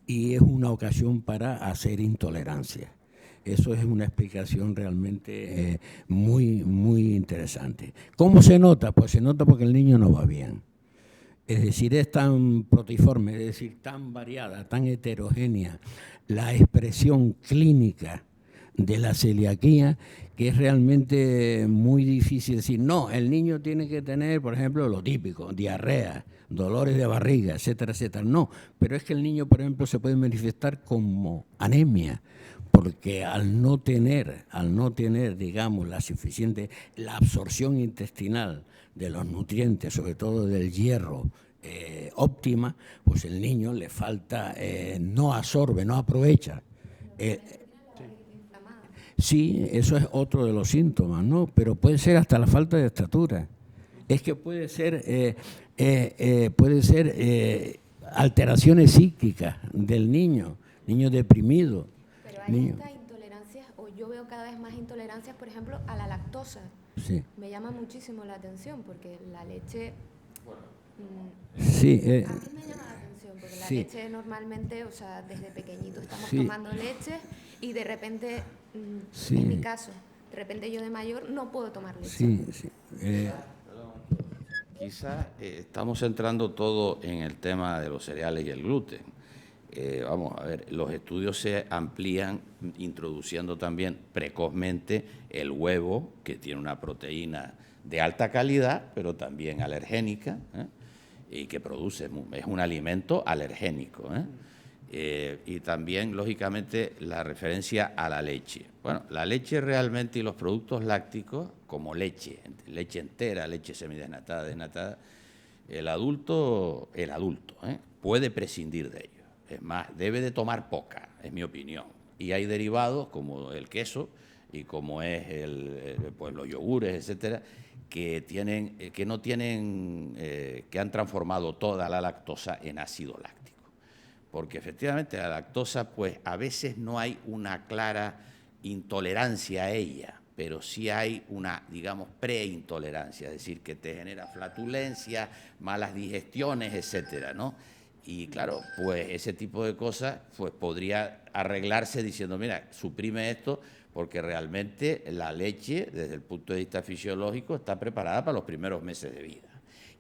y es una ocasión para hacer intolerancia. Eso es una explicación realmente muy, muy interesante. ¿Cómo se nota? Pues se nota porque el niño no va bien. Es decir, es tan protiforme, es decir, tan variada, tan heterogénea la expresión clínica de la celiaquía, que es realmente muy difícil decir, no, el niño tiene que tener, por ejemplo, lo típico, diarrea, dolores de barriga, etcétera, etcétera. No, pero es que el niño, por ejemplo, se puede manifestar como anemia, porque al no tener, digamos, la absorción intestinal de los nutrientes, sobre todo del hierro, óptima, pues el niño le falta, no absorbe, no aprovecha. Sí, eso es otro de los síntomas, ¿no? Pero puede ser hasta la falta de estatura. Es que puede ser alteraciones psíquicas del niño deprimido. Pero hay estas intolerancias, o yo veo cada vez más intolerancias, por ejemplo, a la lactosa. Sí. Me llama muchísimo la atención porque la leche... Sí, a mí me llama la atención porque la sí. leche normalmente, o sea, desde pequeñito estamos Sí. tomando leche y de repente, Sí. en mi caso, de repente yo de mayor no puedo tomar leche. Sí, sí. Quizás estamos centrando todo en el tema de los cereales y el gluten. Vamos a ver, los estudios se amplían introduciendo también precozmente el huevo, que tiene una proteína de alta calidad, pero también alergénica, y que produce, es un alimento alergénico. Y también, lógicamente, la referencia a la leche. Bueno, la leche realmente y los productos lácticos, como leche entera, leche semidesnatada, desnatada, el adulto puede prescindir de ello. Es más, debe de tomar poca, es mi opinión. Y hay derivados como el queso y como es pues los yogures, etcétera, que han transformado toda la lactosa en ácido láctico. Porque efectivamente la lactosa, pues a veces no hay una clara intolerancia a ella, pero sí hay una, digamos, preintolerancia, es decir, que te genera flatulencia, malas digestiones, etcétera, ¿no? Y claro, pues ese tipo de cosas pues podría arreglarse diciendo, mira, suprime esto, porque realmente la leche, desde el punto de vista fisiológico, está preparada para los primeros meses de vida.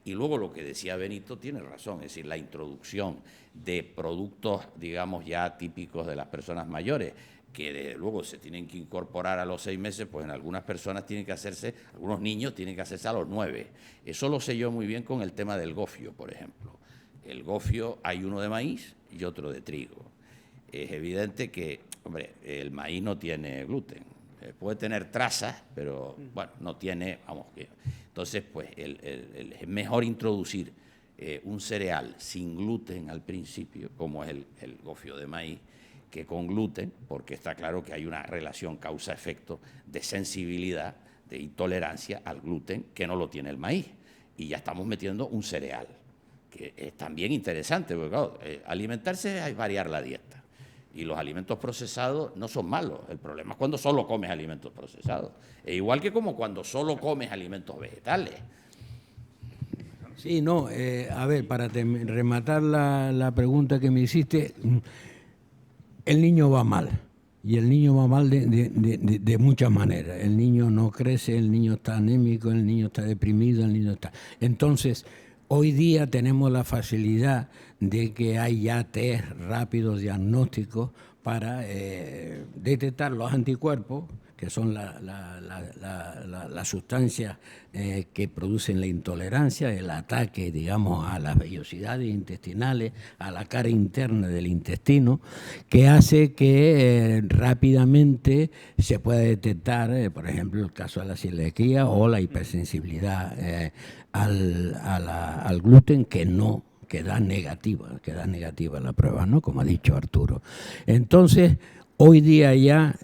Y luego lo que decía Benito tiene razón, es decir, la introducción de productos, digamos, ya típicos de las personas mayores, que desde luego se tienen que incorporar a los 6 meses, pues en algunas personas tienen que hacerse, algunos niños tienen que hacerse a los 9. Eso lo sé yo muy bien con el tema del gofio, por ejemplo. El gofio hay uno de maíz y otro de trigo. Es evidente que, hombre, el maíz no tiene gluten. Puede tener trazas, pero bueno, no tiene, vamos, entonces pues es mejor introducir un cereal sin gluten al principio, como es el gofio de maíz, que con gluten, porque está claro que hay una relación causa-efecto de sensibilidad, de intolerancia al gluten, que no lo tiene el maíz. Y ya estamos metiendo un cereal, que es también interesante, porque claro, alimentarse es variar la dieta. Y los alimentos procesados no son malos. El problema es cuando solo comes alimentos procesados. Es igual que como cuando solo comes alimentos vegetales. Sí, no, a ver, para rematar la pregunta que me hiciste, el niño va mal. Y el niño va mal de muchas maneras. El niño no crece, el niño está anémico, el niño está deprimido, el niño está... Entonces, hoy día tenemos la facilidad de que hay ya test rápidos diagnósticos para detectar los anticuerpos, que son las sustancias que producen la intolerancia, el ataque, digamos, a las vellosidades intestinales, a la cara interna del intestino, que hace que rápidamente se pueda detectar, por ejemplo, el caso de la celiaquía o la hipersensibilidad al gluten, que da negativa la prueba, ¿no? Como ha dicho Arturo. Entonces, hoy día ya,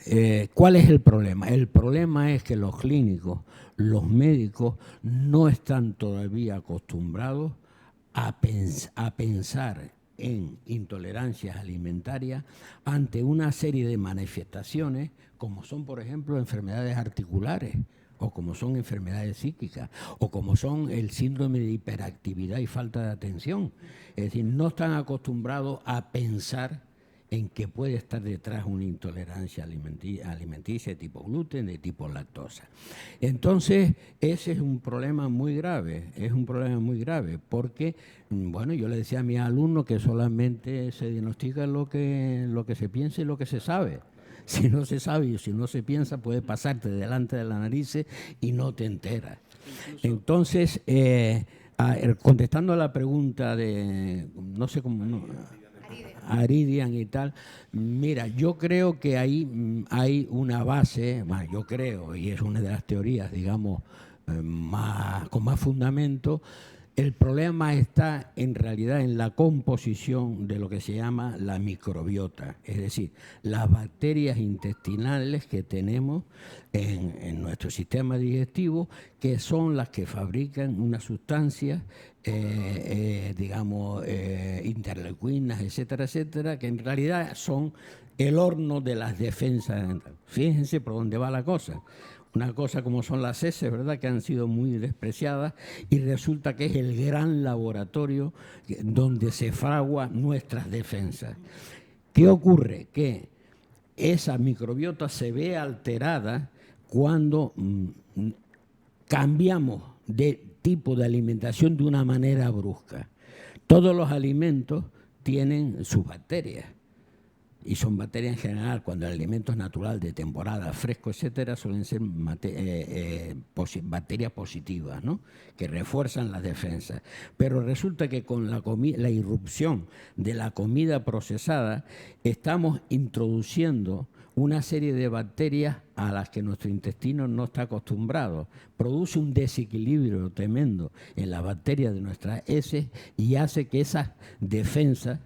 ¿cuál es el problema? El problema es que los clínicos, los médicos, no están todavía acostumbrados a pensar en intolerancias alimentarias ante una serie de manifestaciones, como son, por ejemplo, enfermedades articulares, o como son enfermedades psíquicas, o como son el síndrome de hiperactividad y falta de atención. Es decir, no están acostumbrados a pensar en que puede estar detrás una intolerancia alimenticia de tipo gluten, de tipo lactosa. Entonces, ese es un problema muy grave, porque, bueno, yo le decía a mis alumnos que solamente se diagnostica lo que se piensa y lo que se sabe. Si no se sabe y si no se piensa, puede pasarte delante de la nariz y no te enteras. Entonces, contestando a la pregunta de, no sé cómo, no, Aridian y tal, mira, yo creo que ahí hay una base, bueno, yo creo, y es una de las teorías, digamos, con más fundamento. El problema está en realidad en la composición de lo que se llama la microbiota, es decir, las bacterias intestinales que tenemos en nuestro sistema digestivo, que son las que fabrican unas sustancias, digamos, interleucinas, etcétera, etcétera, que en realidad son el horno de las defensas. Fíjense por dónde va la cosa. Una cosa como son las heces, ¿verdad?, que han sido muy despreciadas, y resulta que es el gran laboratorio donde se fragua nuestras defensas. ¿Qué ocurre? Que esa microbiota se ve alterada cuando cambiamos de tipo de alimentación de una manera brusca. Todos los alimentos tienen sus bacterias. y son bacterias en general, cuando el alimento es natural, de temporada, fresco, etcétera, suelen ser bacterias positivas, ¿no?, que refuerzan las defensas. Pero resulta que con la irrupción de la comida procesada estamos introduciendo una serie de bacterias a las que nuestro intestino no está acostumbrado. Produce un desequilibrio tremendo en las bacterias de nuestras heces y hace que esas defensas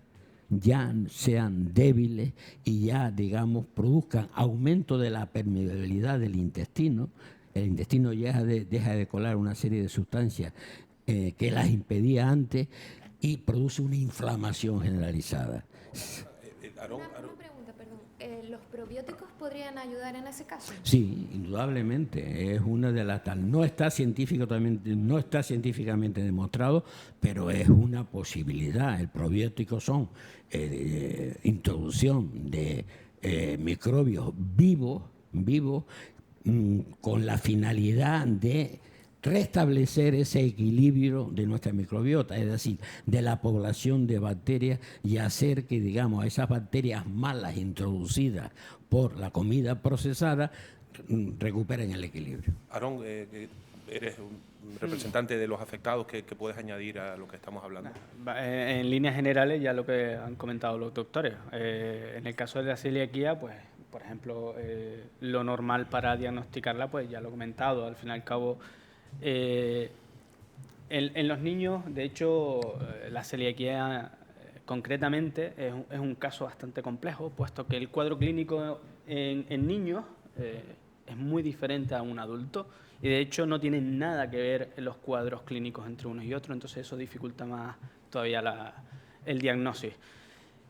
ya sean débiles y ya, digamos, produzcan aumento de la permeabilidad del intestino. El intestino deja de colar una serie de sustancias que las impedía antes y produce una inflamación generalizada. Una pregunta, perdón. ¿Los probióticos podrían ayudar en ese caso? Sí, indudablemente. Es una de las tal. No está científicamente demostrado, pero es una posibilidad. El probiótico son introducción de microbios vivos con la finalidad de restablecer ese equilibrio de nuestra microbiota, es decir, de la población de bacterias, y hacer que, digamos, esas bacterias malas introducidas por la comida procesada recuperen el equilibrio. Aarón, eres un representante de los afectados, ¿qué puedes añadir a lo que estamos hablando? En líneas generales, ya lo que han comentado los doctores. En el caso de la celiaquía, pues, por ejemplo, lo normal para diagnosticarla, pues ya lo he comentado. Al fin y al cabo, en los niños, de hecho, la celiaquía concretamente es un caso bastante complejo, puesto que el cuadro clínico en niños es muy diferente a un adulto y de hecho no tienen nada que ver los cuadros clínicos entre unos y otros, entonces eso dificulta más todavía el diagnóstico.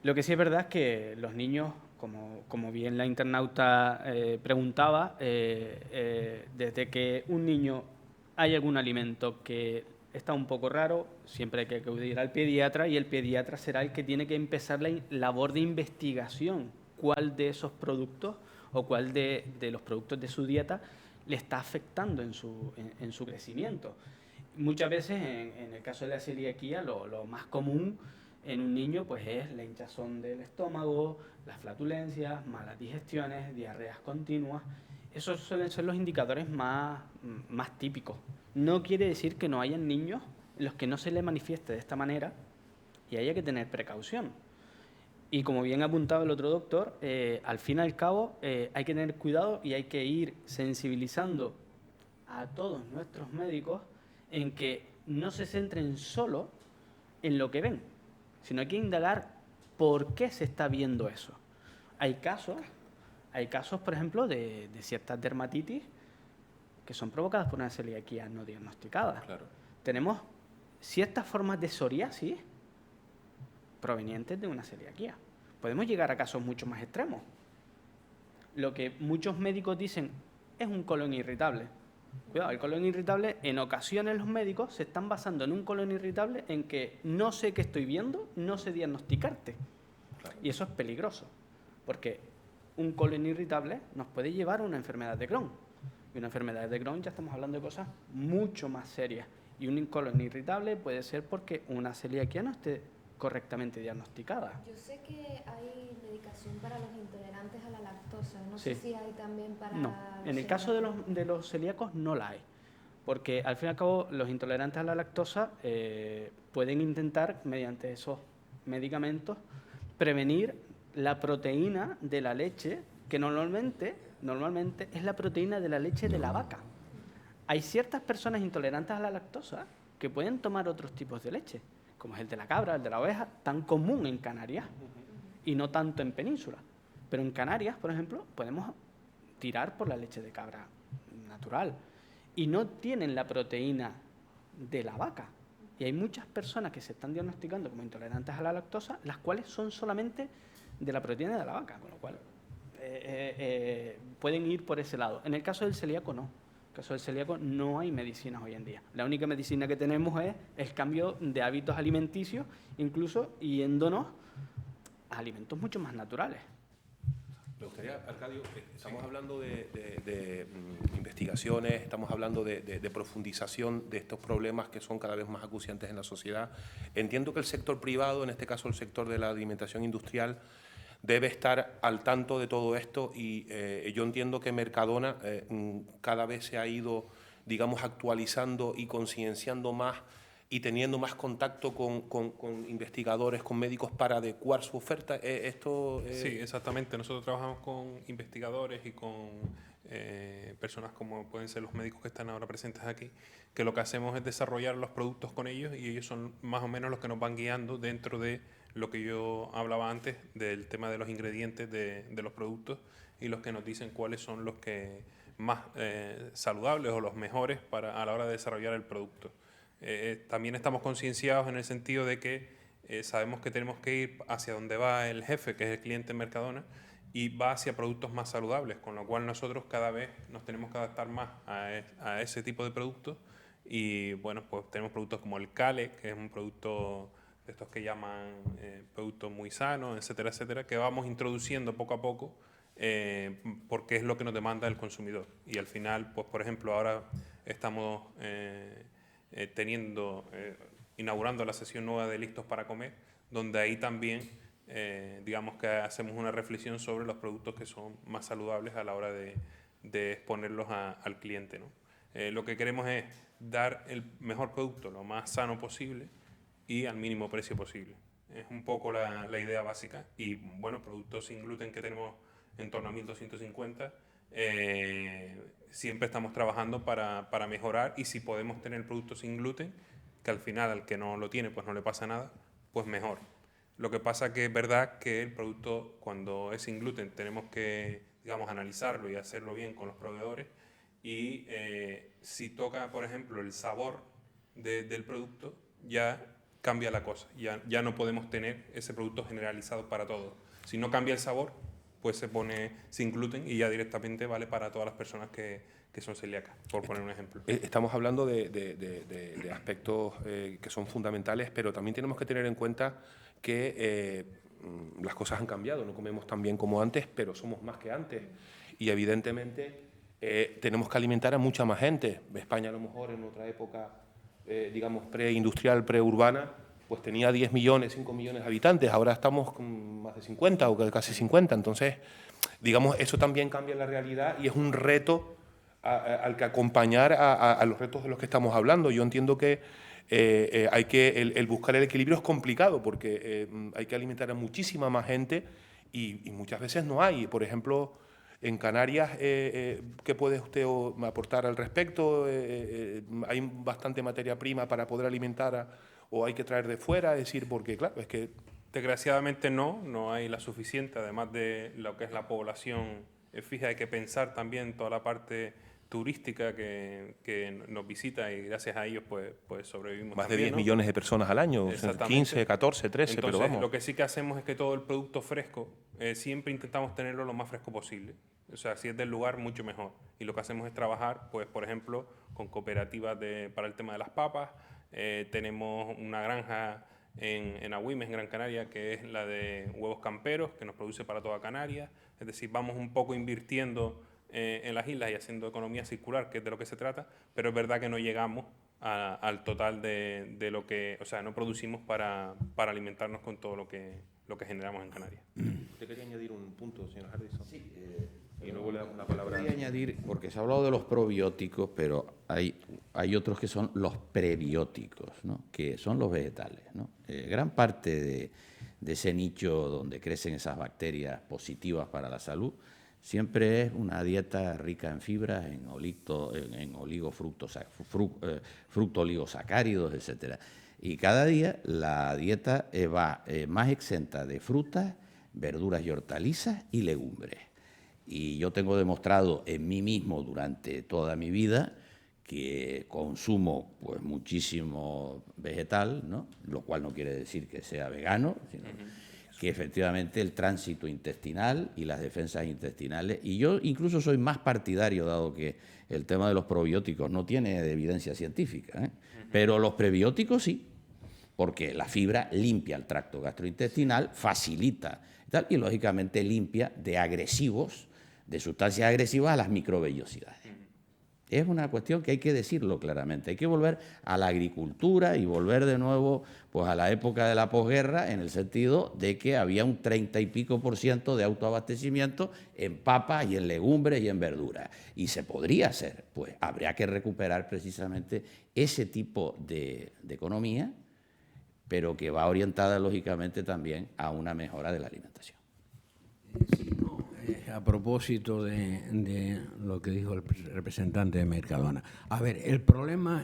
Lo que sí es verdad es que los niños, como bien la internauta preguntaba, desde que un niño hay algún alimento que está un poco raro, siempre hay que acudir al pediatra y el pediatra será el que tiene que empezar la labor de investigación, cuál de esos productos o cuál de los productos de su dieta le está afectando en su crecimiento. Muchas veces, en el caso de la celiaquía, lo más común en un niño pues es la hinchazón del estómago, las flatulencias, malas digestiones, diarreas continuas. Esos suelen ser los indicadores más típicos. No quiere decir que no hayan niños en los que no se les manifieste de esta manera y haya que tener precaución. Y como bien ha apuntado el otro doctor, al fin y al cabo hay que tener cuidado y hay que ir sensibilizando a todos nuestros médicos en que no se centren solo en lo que ven, sino hay que indagar por qué se está viendo eso. Hay casos, por ejemplo, de ciertas dermatitis que son provocadas por una celiaquía no diagnosticada. Claro. Tenemos ciertas formas de psoriasis provenientes de una celiaquía. Podemos llegar a casos mucho más extremos. Lo que muchos médicos dicen es un colon irritable. Cuidado, el colon irritable, en ocasiones los médicos se están basando en un colon irritable en que no sé qué estoy viendo, no sé diagnosticarte. Claro. Y eso es peligroso, porque un colon irritable nos puede llevar a una enfermedad de Crohn. Y una enfermedad de Crohn ya estamos hablando de cosas mucho más serias. Y un colon irritable puede ser porque una celiaquía no esté correctamente diagnosticada. Yo sé que hay medicación para los intolerantes a la lactosa. No Sí. sé si hay también para... No, en el caso de los celíacos no la hay. Porque al fin y al cabo los intolerantes a la lactosa pueden intentar, mediante esos medicamentos, prevenir la proteína de la leche, que normalmente es la proteína de la leche de la vaca. Hay ciertas personas intolerantes a la lactosa que pueden tomar otros tipos de leche, como es el de la cabra, el de la oveja, tan común en Canarias y no tanto en Península. Pero en Canarias, por ejemplo, podemos tirar por la leche de cabra natural y no tienen la proteína de la vaca. Y hay muchas personas que se están diagnosticando como intolerantes a la lactosa, las cuales son solamente de la proteína de la vaca, con lo cual pueden ir por ese lado. En el caso del celíaco, no. En el caso del celíaco no hay medicinas hoy en día. La única medicina que tenemos es el cambio de hábitos alimenticios, incluso yéndonos a alimentos mucho más naturales. Me gustaría, Arcadio, estamos hablando de investigaciones, estamos hablando de profundización de estos problemas que son cada vez más acuciantes en la sociedad. Entiendo que el sector privado, en este caso el sector de la alimentación industrial, debe estar al tanto de todo esto y yo entiendo que Mercadona cada vez se ha ido, digamos, actualizando y concienciando más y teniendo más contacto con investigadores, con médicos para adecuar su oferta. Sí, exactamente. Nosotros trabajamos con investigadores y con personas como pueden ser los médicos que están ahora presentes aquí, que lo que hacemos es desarrollar los productos con ellos y ellos son más o menos los que nos van guiando dentro de lo que yo hablaba antes del tema de los ingredientes de los productos y los que nos dicen cuáles son los que más saludables o los mejores a la hora de desarrollar el producto. También estamos concienciados en el sentido de que sabemos que tenemos que ir hacia donde va el jefe, que es el cliente en Mercadona, y va hacia productos más saludables, con lo cual nosotros cada vez nos tenemos que adaptar más a ese tipo de productos. Y bueno, pues tenemos productos como el Cale, que es un producto de estos que llaman productos muy sanos, etcétera, etcétera, que vamos introduciendo poco a poco porque es lo que nos demanda el consumidor. Y al final, pues por ejemplo, ahora estamos inaugurando la sesión nueva de Listos para Comer, donde ahí también digamos que hacemos una reflexión sobre los productos que son más saludables a la hora de exponerlos al cliente, ¿no? Lo que queremos es dar el mejor producto, lo más sano posible y al mínimo precio posible. Es un poco la idea básica. Y bueno, productos sin gluten que tenemos en torno a 1.250, siempre estamos trabajando para mejorar, y si podemos tener productos sin gluten, que al final al que no lo tiene pues no le pasa nada, pues mejor. Lo que pasa que es verdad que el producto, cuando es sin gluten, tenemos que, digamos, analizarlo y hacerlo bien con los proveedores, y si toca, por ejemplo, el sabor del producto, ya cambia la cosa, ya no podemos tener ese producto generalizado para todos. Si no cambia el sabor, pues se pone sin gluten y ya directamente vale para todas las personas que son celíacas, por poner un ejemplo. Estamos hablando de aspectos que son fundamentales, pero también tenemos que tener en cuenta que las cosas han cambiado, no comemos tan bien como antes, pero somos más que antes, y evidentemente tenemos que alimentar a mucha más gente. España a lo mejor en otra época, digamos, preindustrial, preurbana, pues tenía 10 millones, 5 millones de habitantes, ahora estamos con más de 50 o casi 50, entonces, digamos, eso también cambia la realidad y es un reto al que acompañar a los retos de los que estamos hablando. Yo entiendo que el buscar el equilibrio es complicado porque hay que alimentar a muchísima más gente y muchas veces no hay. Por ejemplo, en Canarias, ¿qué puede usted aportar al respecto? ¿Hay bastante materia prima para poder alimentar o hay que traer de fuera? Es decir, porque claro, es que... Desgraciadamente no hay la suficiente, además de lo que es la población fija. Hay que pensar también toda la parte turística que nos visita, y gracias a ellos pues sobrevivimos. Más de 10 millones de personas al año, 15, 14, 13, entonces, pero vamos. Lo que sí que hacemos es que todo el producto fresco, siempre intentamos tenerlo lo más fresco posible. O sea, si es del lugar, mucho mejor. Y lo que hacemos es trabajar, pues por ejemplo, con cooperativas para el tema de las papas. Tenemos una granja en Agüimes, en Gran Canaria, que es la de huevos camperos, que nos produce para toda Canarias. Es decir, vamos un poco invirtiendo en las islas y haciendo economía circular, que es de lo que se trata, pero es verdad que no llegamos al total de lo que, o sea, no producimos para alimentarnos con todo lo que generamos en Canarias. ¿Usted quería añadir un punto, señor Harrison? Sí, y luego le damos la palabra. Quería añadir, porque se ha hablado de los probióticos, pero hay otros que son los prebióticos, ¿no? Que son los vegetales, ¿no? Gran parte de ese nicho donde crecen esas bacterias positivas para la salud siempre es una dieta rica en fibras, en fructooligosacáridos, etcétera. Y cada día la dieta va más exenta de frutas, verduras y hortalizas y legumbres. Y yo tengo demostrado en mí mismo durante toda mi vida que consumo pues muchísimo vegetal, ¿no? Lo cual no quiere decir que sea vegano, sino que efectivamente el tránsito intestinal y las defensas intestinales, y yo incluso soy más partidario, dado que el tema de los probióticos no tiene evidencia científica, pero los prebióticos sí, porque la fibra limpia el tracto gastrointestinal, facilita y lógicamente limpia de agresivos, de sustancias agresivas a las microvellosidades. es una cuestión que hay que decirlo claramente. Hay que volver a la agricultura y volver de nuevo pues, a la época de la posguerra, en el sentido de que había un 30 y pico % de autoabastecimiento en papas y en legumbres y en verduras. Y se podría hacer, pues habría que recuperar precisamente ese tipo de economía, pero que va orientada lógicamente también a una mejora de la alimentación. A propósito de lo que dijo el representante de Mercadona. A ver, el problema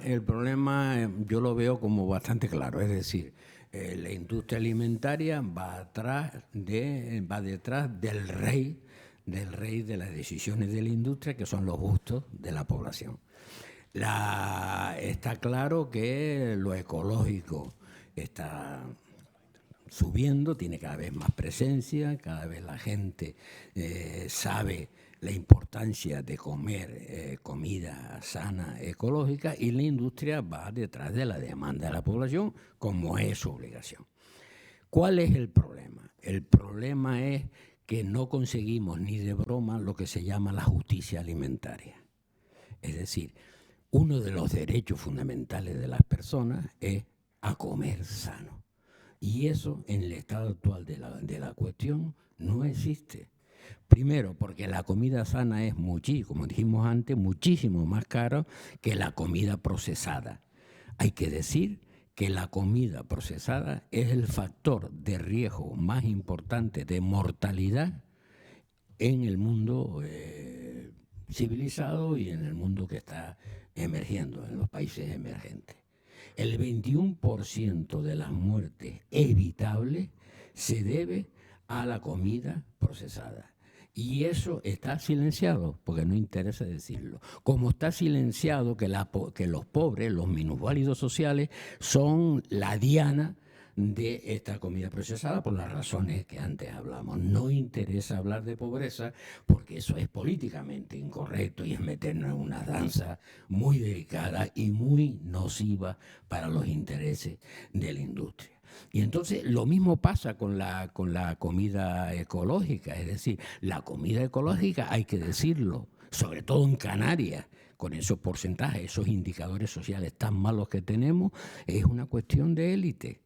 yo lo veo como bastante claro. Es decir, la industria alimentaria va detrás del rey de las decisiones de la industria, que son los gustos de la población. Está claro que lo ecológico está subiendo, tiene cada vez más presencia, cada vez la gente sabe la importancia de comer comida sana, ecológica, y la industria va detrás de la demanda de la población, como es su obligación. ¿Cuál es el problema? El problema es que no conseguimos ni de broma lo que se llama la justicia alimentaria. Es decir, uno de los derechos fundamentales de las personas es a comer sano. Y eso, en el estado actual de la cuestión, no existe. Primero, porque la comida sana es como dijimos antes, muchísimo más cara que la comida procesada. Hay que decir que la comida procesada es el factor de riesgo más importante de mortalidad en el mundo civilizado y en el mundo que está emergiendo, en los países emergentes. El 21% de las muertes evitables se debe a la comida procesada. Y eso está silenciado, porque no interesa decirlo. Como está silenciado que los pobres, los minusválidos sociales, son la diana de esta comida procesada por las razones que antes hablamos. No interesa hablar de pobreza porque eso es políticamente incorrecto y es meternos en una danza muy delicada y muy nociva para los intereses de la industria. Y entonces lo mismo pasa con la comida ecológica, es decir, la comida ecológica, hay que decirlo, sobre todo en Canarias, con esos porcentajes, esos indicadores sociales tan malos que tenemos, es una cuestión de élite.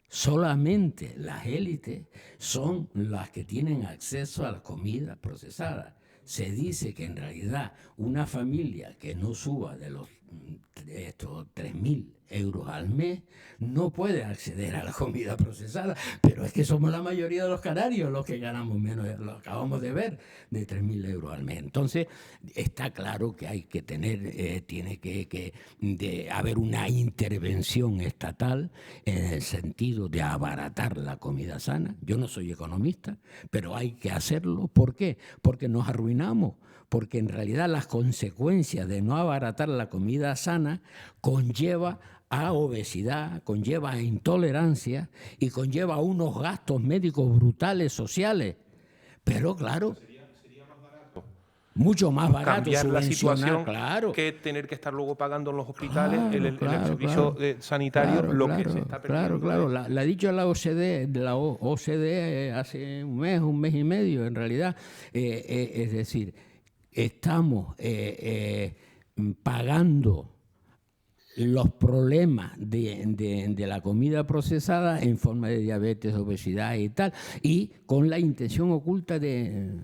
Solamente las élites son las que tienen acceso a la comida procesada. Se dice que en realidad una familia que no suba de los 3.000 euros al mes no puede acceder a la comida procesada, pero es que somos la mayoría de los canarios los que ganamos menos, lo acabamos de ver, de 3.000 euros al mes. Entonces está claro que hay que tener, tiene que haber una intervención estatal en el sentido de abaratar la comida sana. Yo no soy economista, pero hay que hacerlo. ¿Por qué? Porque nos arruinamos. Porque en realidad las consecuencias de no abaratar la comida sana conlleva a obesidad, conlleva a intolerancia y conlleva a unos gastos médicos brutales, sociales. Pero claro, sería más barato, mucho más barato cambiar la situación, claro, que tener que estar luego pagando en los hospitales, en el servicio sanitario, lo que se está perdiendo. Claro. La ha dicho la OCDE hace un mes y medio, en realidad. Es decir, estamos pagando los problemas de la comida procesada en forma de diabetes, obesidad y tal, y con la intención oculta de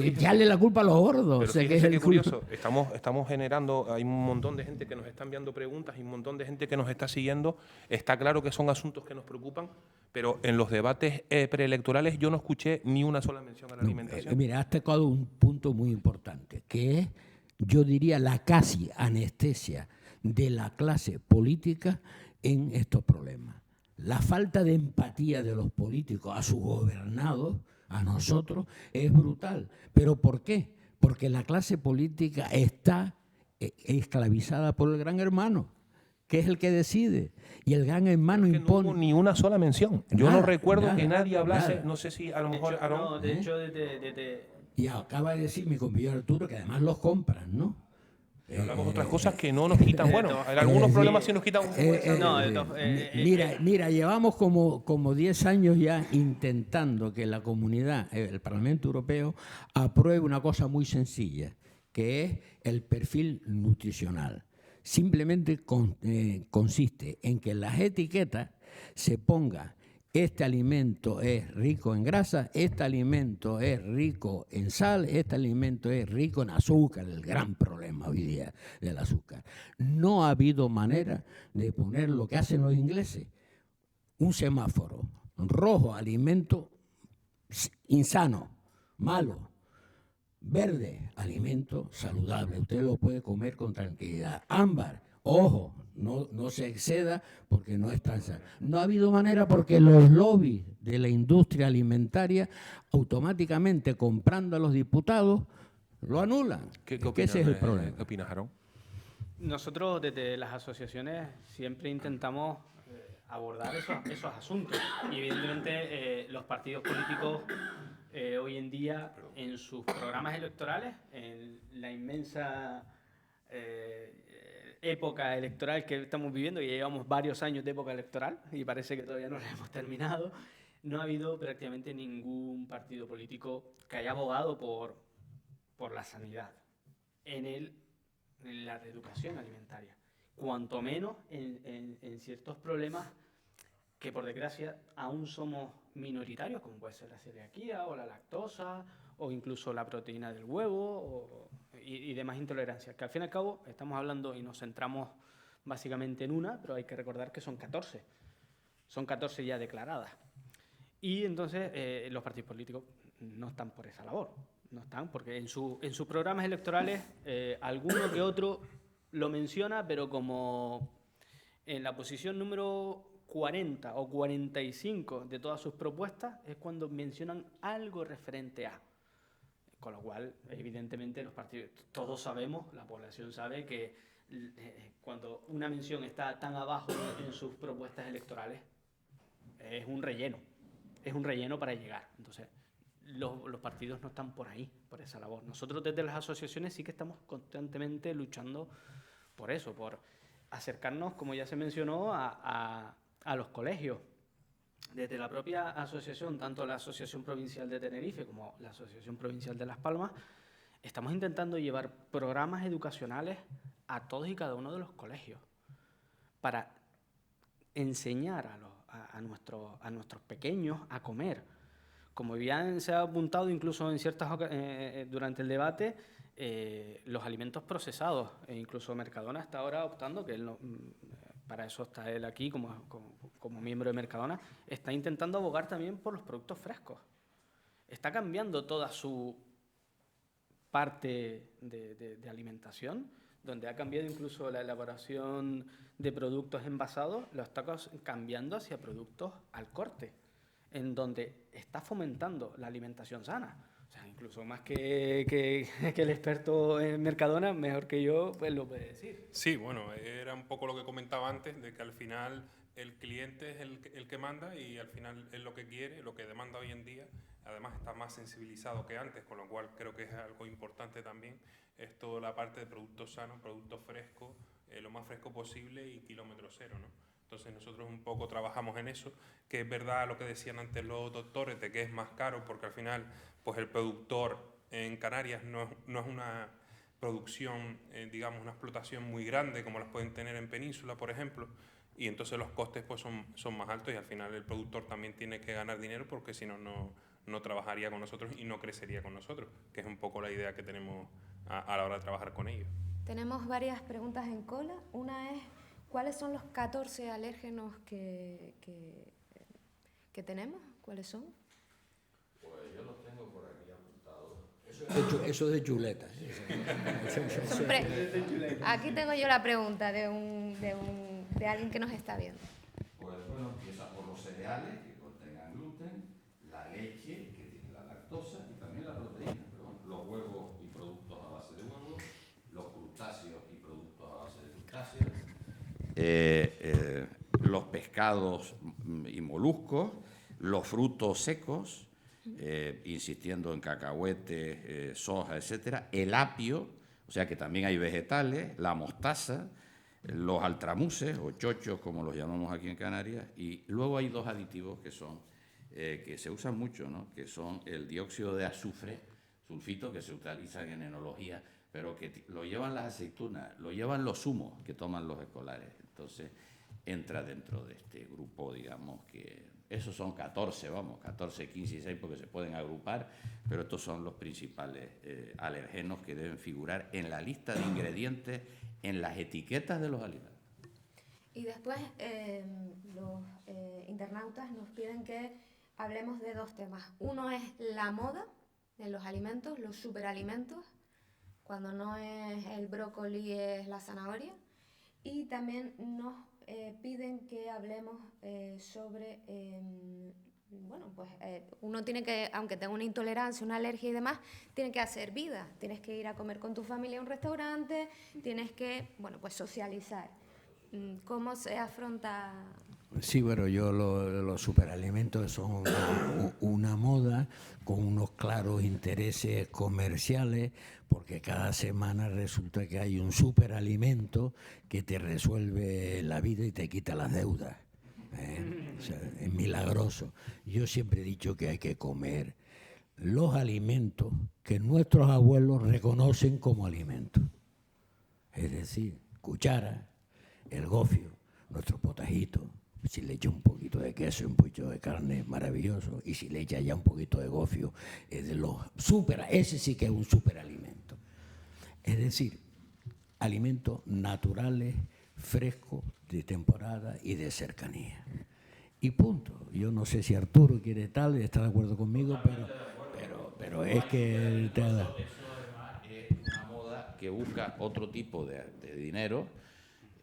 echarle la culpa a los gordos. Pero fíjese qué curioso, estamos generando, hay un montón de gente que nos está enviando preguntas y un montón de gente que nos está siguiendo. Está claro que son asuntos que nos preocupan, pero en los debates preelectorales yo no escuché ni una sola mención a la alimentación. Mira, has tocado un punto muy importante, que es, yo diría, la casi anestesia de la clase política en estos problemas. La falta de empatía de los políticos a sus gobernados, a nosotros, es brutal. ¿Pero por qué? Porque la clase política está esclavizada por el gran hermano, que es el que decide. Y el gran hermano impone. No hubo ni una sola mención. Yo no recuerdo que nadie hablase, no sé si a lo mejor... No, de hecho, Y acaba de decir mi compañero Arturo que además los compran, ¿no? Hablamos otras cosas que no nos quitan. Bueno, en algunos problemas sí nos quitan. Mira, llevamos como 10 años ya intentando que la comunidad, el Parlamento Europeo, apruebe una cosa muy sencilla, que es el perfil nutricional. Simplemente consiste en que en las etiquetas se ponga: este alimento es rico en grasa, este alimento es rico en sal, este alimento es rico en azúcar, el gran problema hoy día del azúcar. No ha habido manera de poner lo que hacen los ingleses: un semáforo rojo, alimento insano, malo; verde, alimento saludable, usted lo puede comer con tranquilidad; ámbar, ojo, no se exceda porque no es tan sano. No ha habido manera porque los lobbies de la industria alimentaria, automáticamente comprando a los diputados, lo anulan. ¿Qué Es que ese es el problema. ¿Qué opinas, Aarón? Nosotros desde las asociaciones siempre intentamos abordar esos asuntos. Y evidentemente los partidos políticos hoy en día en sus programas electorales, en la inmensa época electoral que estamos viviendo, y llevamos varios años de época electoral y parece que todavía no la hemos terminado, no ha habido prácticamente ningún partido político que haya abogado por la sanidad en la reeducación alimentaria, cuanto menos en ciertos problemas que por desgracia aún somos minoritarios, como puede ser la celiaquía o la lactosa o incluso la proteína del huevo y demás intolerancias, que al fin y al cabo estamos hablando y nos centramos básicamente en una, pero hay que recordar que son 14 ya declaradas. Y entonces los partidos políticos no están por esa labor, no están, porque en sus programas electorales alguno que otro lo menciona, pero como en la posición número 40 o 45 de todas sus propuestas es cuando mencionan algo referente a. Con lo cual, evidentemente, los partidos, todos sabemos, la población sabe que cuando una mención está tan abajo en sus propuestas electorales, es un relleno para llegar. Entonces, los partidos no están por ahí, por esa labor. Nosotros desde las asociaciones sí que estamos constantemente luchando por eso, por acercarnos, como ya se mencionó, a los colegios. Desde la propia asociación, tanto la Asociación Provincial de Tenerife como la Asociación Provincial de Las Palmas, estamos intentando llevar programas educacionales a todos y cada uno de los colegios para enseñar a nuestros pequeños a comer. Como bien se ha apuntado incluso en durante el debate, los alimentos procesados, e incluso Mercadona está ahora optando, que él no, para eso está él aquí como miembro de Mercadona, está intentando abogar también por los productos frescos. Está cambiando toda su parte de alimentación, donde ha cambiado incluso la elaboración de productos envasados, lo está cambiando hacia productos al corte, en donde está fomentando la alimentación sana. O sea, incluso más que el experto en Mercadona, mejor que yo, pues lo puede decir. Sí, bueno, era un poco lo que comentaba antes, de que al final el cliente es el que manda y al final es lo que quiere, lo que demanda hoy en día. Además está más sensibilizado que antes, con lo cual creo que es algo importante también. Es toda la parte de productos sanos, productos frescos, lo más fresco posible y kilómetro cero, ¿no? Entonces nosotros un poco trabajamos en eso, que es verdad lo que decían antes los doctores, de que es más caro porque al final pues el productor en Canarias no es una producción, digamos, una explotación muy grande como las pueden tener en Península, por ejemplo, y entonces los costes pues son más altos y al final el productor también tiene que ganar dinero porque si no, no trabajaría con nosotros y no crecería con nosotros, que es un poco la idea que tenemos a la hora de trabajar con ellos. Tenemos varias preguntas en cola. Una es, ¿cuáles son los 14 alérgenos que tenemos? ¿Cuáles son? Pues yo los tengo por aquí apuntados. Eso de chuleta. Aquí tengo yo la pregunta de alguien que nos está viendo. Pues bueno, empieza por los cereales que contengan gluten, la leche que tiene la lactosa y también la proteína, pero bueno, los huevos y productos a base de huevos, los crustáceos y productos a base de crustáceos, los pescados y moluscos, los frutos secos, insistiendo en cacahuetes, soja, etcétera, el apio, o sea que también hay vegetales, la mostaza, los altramuses o chochos, como los llamamos aquí en Canarias, y luego hay dos aditivos que son que se usan mucho, ¿no? Que son el dióxido de azufre, sulfitos que se utilizan en enología, pero que lo llevan las aceitunas, lo llevan los zumos que toman los escolares. Entonces, entra dentro de este grupo, digamos, que esos son 14, 15 y 6 porque se pueden agrupar, pero estos son los principales alergenos que deben figurar en la lista de ingredientes, en las etiquetas de los alimentos. Y después los internautas nos piden que hablemos de dos temas. Uno es la moda en los alimentos, los superalimentos, cuando no es el brócoli es la zanahoria. Y también nos piden que hablemos sobre, bueno, pues uno tiene que, aunque tenga una intolerancia, una alergia y demás, tiene que hacer vida. Tienes que ir a comer con tu familia a un restaurante, tienes que, bueno, pues socializar. ¿Cómo se afronta? Sí, bueno, los superalimentos son una moda con unos claros intereses comerciales, porque cada semana resulta que hay un superalimento que te resuelve la vida y te quita las deudas. O sea, es milagroso. Yo siempre he dicho que hay que comer los alimentos que nuestros abuelos reconocen como alimentos. Es decir, cuchara, el gofio, nuestro potajito. Si le echa un poquito de queso y un poquito de carne, maravilloso. Y si le echa ya un poquito de gofio, es de los ese sí que es un superalimento. Es decir, alimentos naturales, frescos, de temporada y de cercanía. Y punto. Yo no sé si Arturo quiere tal, está de acuerdo conmigo, pero es que... Eso además es una moda que busca otro tipo de dinero,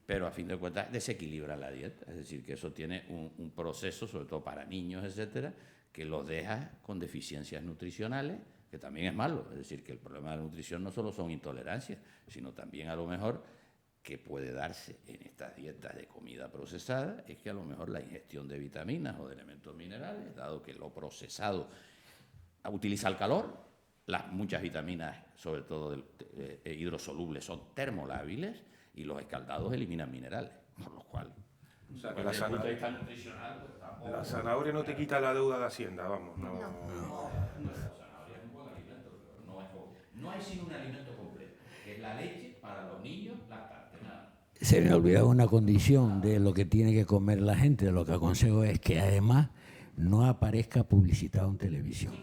pero a fin de cuentas desequilibra la dieta. Es decir, que eso tiene un proceso, sobre todo para niños, etcétera, que los deja con deficiencias nutricionales, que también es malo. Es decir, que el problema de la nutrición no solo son intolerancias, sino también a lo mejor que puede darse en estas dietas de comida procesada, es que a lo mejor la ingestión de vitaminas o de elementos minerales, dado que lo procesado utiliza el calor, muchas vitaminas, sobre todo hidrosolubles, son termolábiles, y los escaldados eliminan minerales, por lo cual, O sea, que desde el punto de vista nutricional, pues, tampoco... la zanahoria no te quita la deuda de Hacienda, vamos. No. La zanahoria es un buen alimento, pero no hay sino un alimento completo, que es la leche para los niños, lactantes, nada. Se me ha olvidado una condición de lo que tiene que comer la gente. Lo que aconsejo es que además no aparezca publicitado en televisión.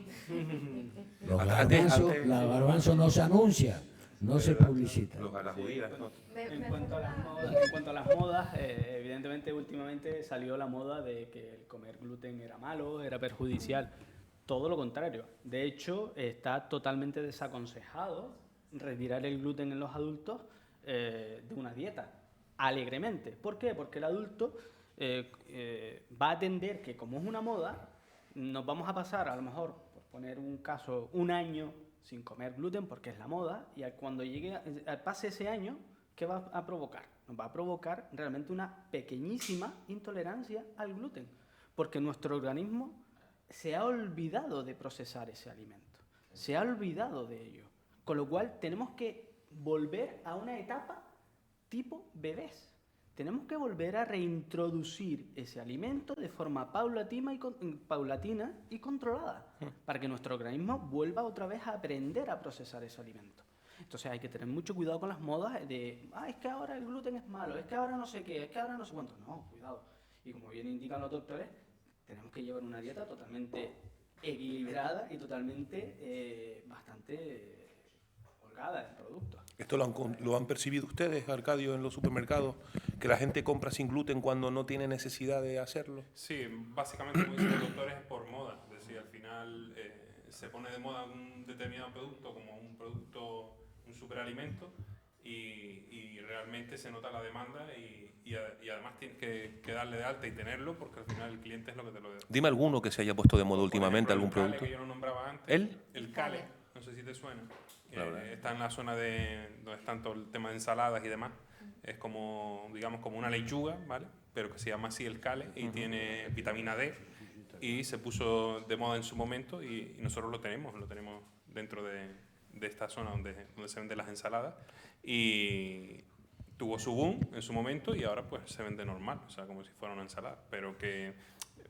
Los garbanzos no se anuncian, no se publicitan. Los garajudías, ¿no? En cuanto a las modas, evidentemente últimamente salió la moda de que el comer gluten era malo, era perjudicial. Todo lo contrario. De hecho, está totalmente desaconsejado retirar el gluten en los adultos de una dieta, alegremente. ¿Por qué? Porque el adulto va a atender que, como es una moda, nos vamos a pasar, a lo mejor, por poner un caso, un año sin comer gluten porque es la moda, y cuando pase ese año, ¿qué va a provocar? Nos va a provocar realmente una pequeñísima intolerancia al gluten, porque nuestro organismo se ha olvidado de procesar ese alimento, se ha olvidado de ello, con lo cual tenemos que volver a una etapa tipo bebés. Tenemos que volver a reintroducir ese alimento de forma paulatina y controlada, para que nuestro organismo vuelva otra vez a aprender a procesar ese alimento. Entonces hay que tener mucho cuidado con las modas de, es que ahora el gluten es malo, es que ahora no sé qué, es que ahora no sé cuánto. No, cuidado. Y como bien indican los doctores, tenemos que llevar una dieta totalmente equilibrada y totalmente bastante holgada en productos. ¿Esto lo han percibido ustedes, Arcadio, en los supermercados? ¿Que la gente compra sin gluten cuando no tiene necesidad de hacerlo? Sí, básicamente, como dicen los doctores, es por moda. Es decir, al final se pone de moda un determinado producto como un superalimento y realmente se nota la demanda y además tienes que darle de alta y tenerlo porque al final el cliente es lo que te lo da. Dime alguno que se haya puesto de moda últimamente, algún el Cale, producto. que yo no nombraba antes. El Cale, no sé si te suena. Está en la zona donde están todo el tema de ensaladas y demás. Es como, digamos, como una lechuga, ¿vale? Pero que se llama así el Cale y tiene vitamina D y se puso de moda en su momento y nosotros lo tenemos dentro de esta zona donde se venden las ensaladas y tuvo su boom en su momento y ahora pues se vende normal, o sea, como si fuera una ensalada, pero que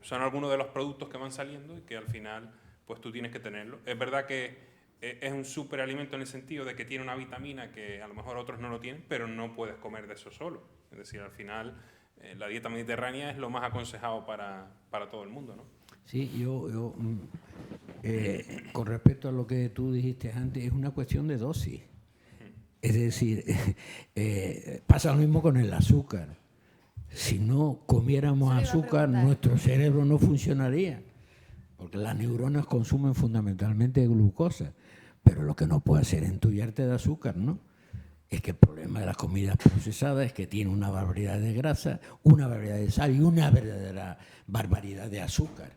son algunos de los productos que van saliendo y que al final pues tú tienes que tenerlo. Es verdad que es un superalimento en el sentido de que tiene una vitamina que a lo mejor otros no lo tienen, pero no puedes comer de eso solo. Es decir, al final la dieta mediterránea es lo más aconsejado para todo el mundo, ¿no? Sí, con respecto a lo que tú dijiste antes, es una cuestión de dosis. Es decir, pasa lo mismo con el azúcar. Si no comiéramos azúcar, nuestro cerebro no funcionaría, porque las neuronas consumen fundamentalmente glucosa. Pero lo que no puede hacer es entullarte de azúcar, ¿no? Es que el problema de las comidas procesadas es que tiene una barbaridad de grasa, una barbaridad de sal y una verdadera barbaridad de azúcar,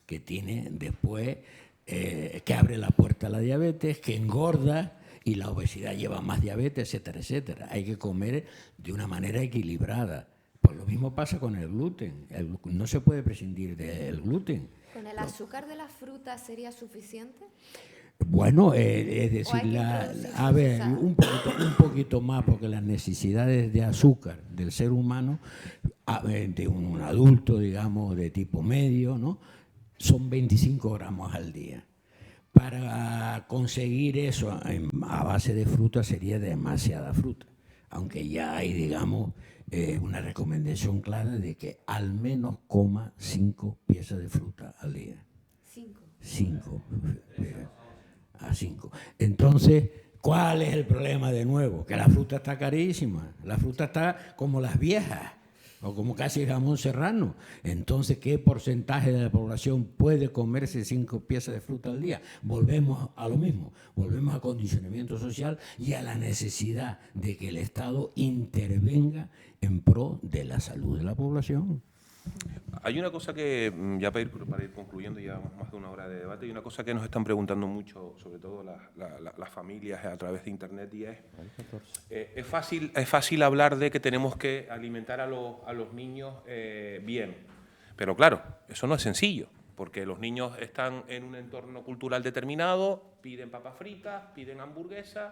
que tiene después, que abre la puerta a la diabetes, que engorda, y la obesidad lleva más diabetes, etcétera, etcétera. Hay que comer de una manera equilibrada. Pues lo mismo pasa con el gluten. No se puede prescindir del gluten. ¿Con el azúcar de la fruta sería suficiente? Bueno, es decir, a ver, un poquito más, porque las necesidades de azúcar del ser humano, de un adulto, digamos, de tipo medio, ¿no?, son 25 gramos al día. Para conseguir eso a base de fruta sería demasiada fruta, aunque ya hay, digamos, una recomendación clara de que al menos coma 5 piezas de fruta al día. 5. A 5. Entonces, ¿cuál es el problema de nuevo? Que la fruta está carísima. La fruta está como las viejas, o como casi el jamón serrano. Entonces, ¿qué porcentaje de la población puede comerse 5 piezas de fruta al día? Volvemos a lo mismo, volvemos a condicionamiento social y a la necesidad de que el Estado intervenga en pro de la salud de la población. Hay una cosa que, ya para ir concluyendo, ya más de una hora de debate, hay una cosa que nos están preguntando mucho, sobre todo las familias a través de Internet, y es fácil hablar de que tenemos que alimentar a los niños bien, pero claro, eso no es sencillo, porque los niños están en un entorno cultural determinado, piden papas fritas, piden hamburguesas,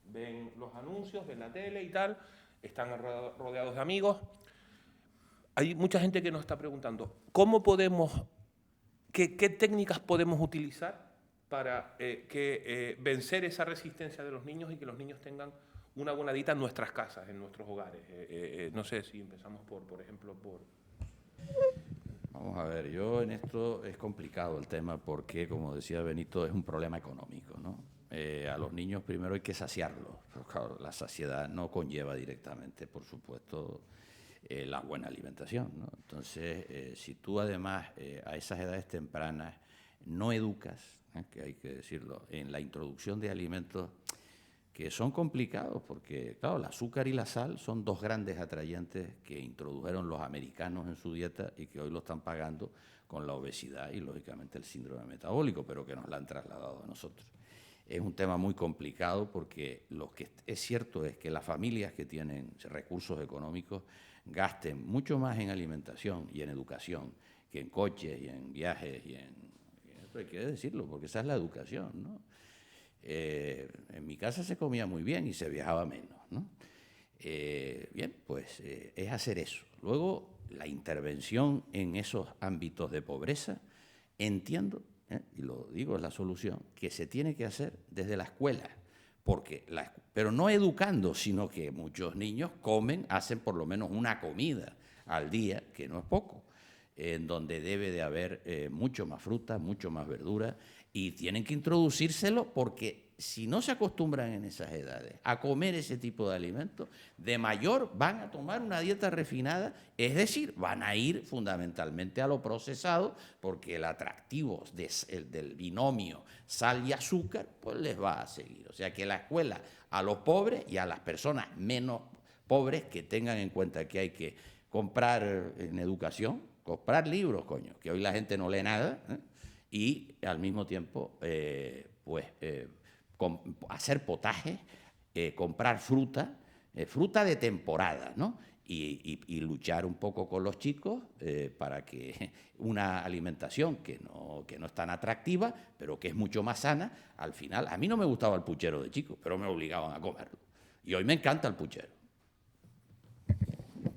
ven los anuncios, ven la tele y tal, están rodeados de amigos. Hay mucha gente que nos está preguntando, ¿qué técnicas podemos utilizar para vencer esa resistencia de los niños y que los niños tengan una buena dieta en nuestras casas, en nuestros hogares? No sé si empezamos por ejemplo. Vamos a ver, yo en esto es complicado el tema porque, como decía Benito, es un problema económico, ¿no? A los niños primero hay que saciarlos. Pero claro, la saciedad no conlleva directamente, por supuesto, la buena alimentación, ¿no? Entonces, si tú además a esas edades tempranas no educas, que hay que decirlo, en la introducción de alimentos que son complicados, porque claro, el azúcar y la sal son dos grandes atrayentes que introdujeron los americanos en su dieta y que hoy lo están pagando con la obesidad y lógicamente el síndrome metabólico, pero que nos la han trasladado a nosotros. Es un tema muy complicado porque lo que es cierto es que las familias que tienen recursos económicos gasten mucho más en alimentación y en educación que en coches y en viajes y esto hay que decirlo, porque esa es la educación, ¿no? En mi casa se comía muy bien y se viajaba menos, ¿no? Bien, pues es hacer eso. Luego, la intervención en esos ámbitos de pobreza, entiendo, y lo digo, es la solución, que se tiene que hacer desde la escuela. Pero no educando, sino que muchos niños hacen por lo menos una comida al día, que no es poco, en donde debe de haber mucho más fruta, mucho más verdura, y tienen que introducírselo porque si no se acostumbran en esas edades a comer ese tipo de alimentos, de mayor van a tomar una dieta refinada, es decir, van a ir fundamentalmente a lo procesado, porque el atractivo del binomio sal y azúcar, pues les va a seguir. O sea que la escuela a los pobres y a las personas menos pobres que tengan en cuenta que hay que comprar en educación, comprar libros, coño, que hoy la gente no lee nada, y al mismo tiempo, hacer potaje, comprar fruta de temporada, ¿no? Y luchar un poco con los chicos para que una alimentación que no es tan atractiva, pero que es mucho más sana, al final, a mí no me gustaba el puchero de chico, pero me obligaban a comerlo. Y hoy me encanta el puchero.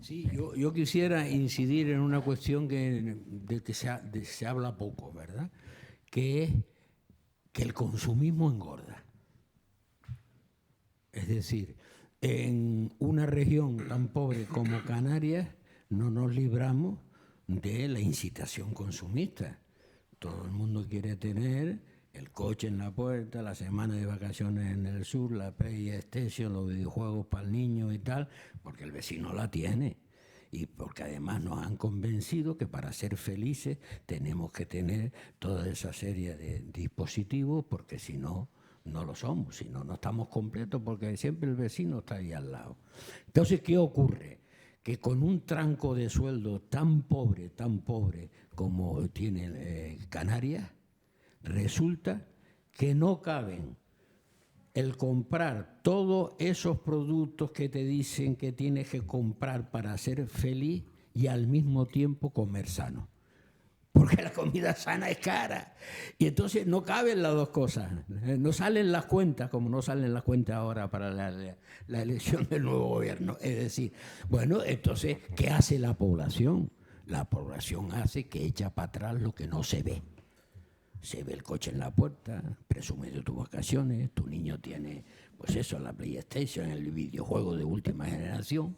Sí, yo quisiera incidir en una cuestión de que se habla poco, ¿verdad? Que es que el consumismo engorda. Es decir, en una región tan pobre como Canarias no nos libramos de la incitación consumista. Todo el mundo quiere tener el coche en la puerta, la semana de vacaciones en el sur, la PlayStation, los videojuegos para el niño y tal, porque el vecino la tiene. Y porque además nos han convencido que para ser felices tenemos que tener toda esa serie de dispositivos, porque si no, no lo somos, si no, no estamos completos, porque siempre el vecino está ahí al lado. Entonces, ¿qué ocurre? Que con un tranco de sueldo tan pobre como tiene Canarias, resulta que no caben el comprar todos esos productos que te dicen que tienes que comprar para ser feliz y al mismo tiempo comer sano. Porque la comida sana es cara. Y entonces no caben las dos cosas. No salen las cuentas, como no salen las cuentas ahora para la elección del nuevo gobierno. Es decir, bueno, entonces, ¿qué hace la población? La población hace que echa para atrás lo que no se ve. Se ve el coche en la puerta, presume de tus vacaciones, tu niño tiene, pues eso, la PlayStation, el videojuego de última generación,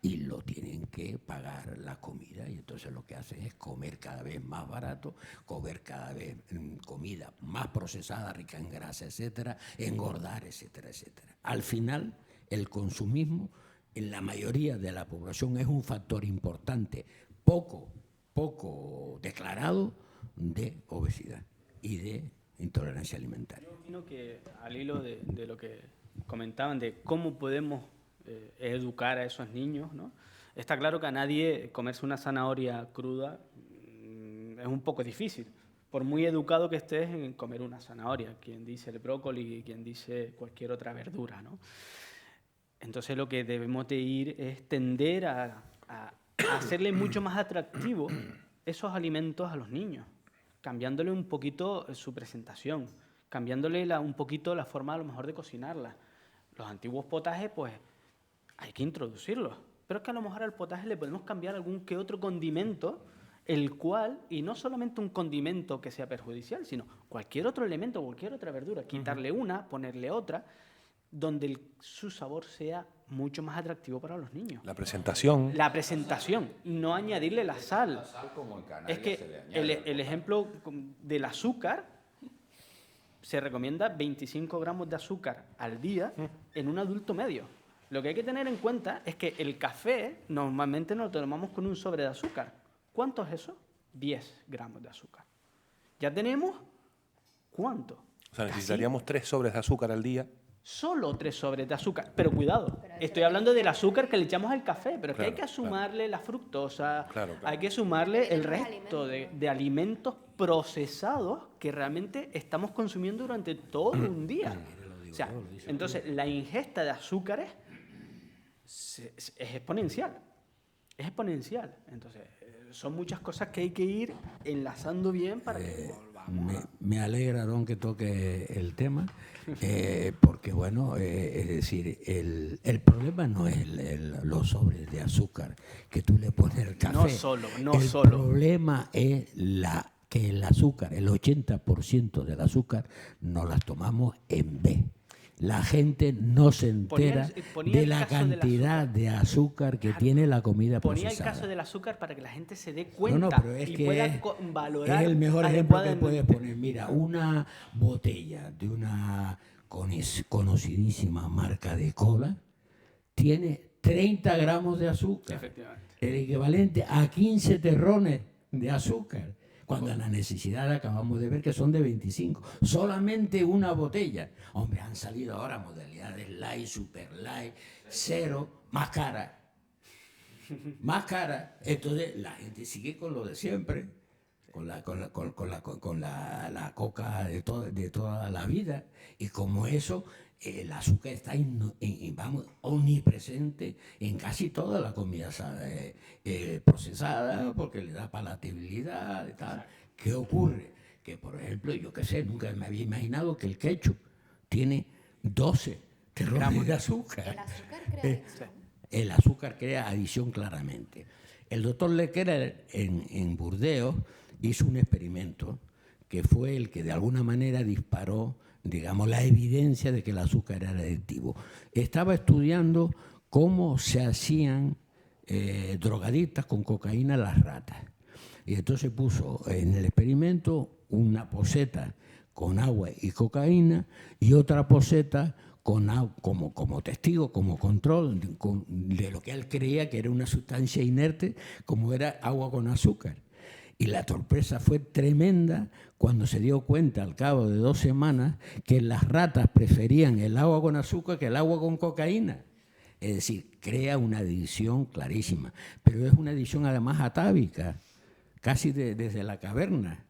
y lo tienen que pagar la comida. Y entonces lo que hacen es comer cada vez más barato, comer cada vez comida más procesada, rica en grasa, etcétera, engordar, etcétera, etcétera. Al final, el consumismo en la mayoría de la población es un factor importante, poco declarado, de obesidad y de intolerancia alimentaria. Yo opino que al hilo de lo que comentaban, de cómo podemos educar a esos niños, ¿no? Está claro que a nadie comerse una zanahoria cruda es un poco difícil, por muy educado que estés en comer una zanahoria, quien dice el brócoli, quien dice cualquier otra verdura, ¿no? Entonces lo que debemos de ir es tender a hacerle mucho más atractivo esos alimentos a los niños, cambiándole un poquito su presentación, cambiándole un poquito la forma a lo mejor de cocinarla. Los antiguos potajes, pues, hay que introducirlos, pero es que a lo mejor al potaje le podemos cambiar algún que otro condimento, el cual, y no solamente un condimento que sea perjudicial, sino cualquier otro elemento, cualquier otra verdura, quitarle una, ponerle otra, donde su sabor sea mucho más atractivo para los niños. La presentación. La presentación, no añadirle la sal. La sal como en Canarias Es que se le añade. el ejemplo del azúcar, se recomienda 25 gramos de azúcar al día en un adulto medio. Lo que hay que tener en cuenta es que el café normalmente nos lo tomamos con un sobre de azúcar. ¿Cuánto es eso? 10 gramos de azúcar. Ya tenemos, ¿cuánto? O sea, necesitaríamos 3 sobres de azúcar al día. Solo 3 sobres de azúcar. Pero cuidado, estoy hablando del azúcar que le echamos al café, pero es que hay que sumarle la fructosa, hay que sumarle el resto de alimentos procesados que realmente estamos consumiendo durante todo un día. O sea, entonces la ingesta de azúcares es exponencial. Es exponencial. Entonces, son muchas cosas que hay que ir enlazando bien para que volvamos. Me alegra, Don, que toque el tema, porque, bueno, es decir, el problema no es los sobres de azúcar que tú le pones al café. No solo. El problema es que el azúcar, el 80% del azúcar, nos las tomamos en B. La gente no se entera de la cantidad de azúcar que tiene la comida procesada. Ponía el caso del azúcar para que la gente se dé cuenta pero es y que pueda valorar. Es el mejor ejemplo que adecuadamente. puedes poner. Mira, una botella de una conocidísima marca de cola tiene 30 gramos de azúcar. Efectivamente. El equivalente a 15 terrones de azúcar. Cuando la necesidad acabamos de ver que son de 25. Solamente una botella. Hombre, han salido ahora modalidades light, super light, cero, más cara. Más cara. Entonces la gente sigue con lo de siempre, con la coca de toda la vida. Y como eso, el azúcar está omnipresente en casi toda la comida procesada, porque le da palatabilidad y tal. ¿Qué ocurre? Que, por ejemplo, yo qué sé, nunca me había imaginado que el ketchup tiene 12 gramos de azúcar. El azúcar crea adicción. El azúcar crea adicción claramente. El doctor Lequer en Burdeos hizo un experimento que fue el que de alguna manera disparó, digamos, la evidencia de que el azúcar era adictivo. Estaba estudiando cómo se hacían drogadictas con cocaína las ratas. Y entonces puso en el experimento una poseta con agua y cocaína y otra poseta como testigo, como control de lo que él creía que era una sustancia inerte, como era agua con azúcar. Y la sorpresa fue tremenda cuando se dio cuenta al cabo de 2 semanas que las ratas preferían el agua con azúcar que el agua con cocaína. Es decir, crea una adicción clarísima, pero es una adicción además atávica, casi desde la caverna.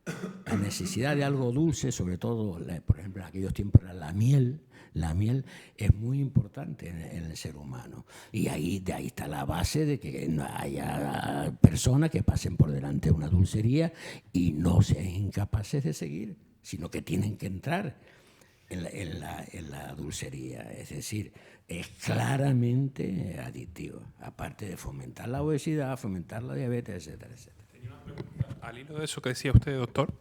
La necesidad de algo dulce, sobre todo, por ejemplo, en aquellos tiempos era la miel. La miel es muy importante en el ser humano. Y de ahí está la base de que no haya personas que pasen por delante de una dulcería y no sean incapaces de seguir, sino que tienen que entrar en la dulcería. Es decir, es claramente adictivo, aparte de fomentar la obesidad, fomentar la diabetes, etcétera, etcétera. Tenía una pregunta al hilo de eso que decía usted, doctor,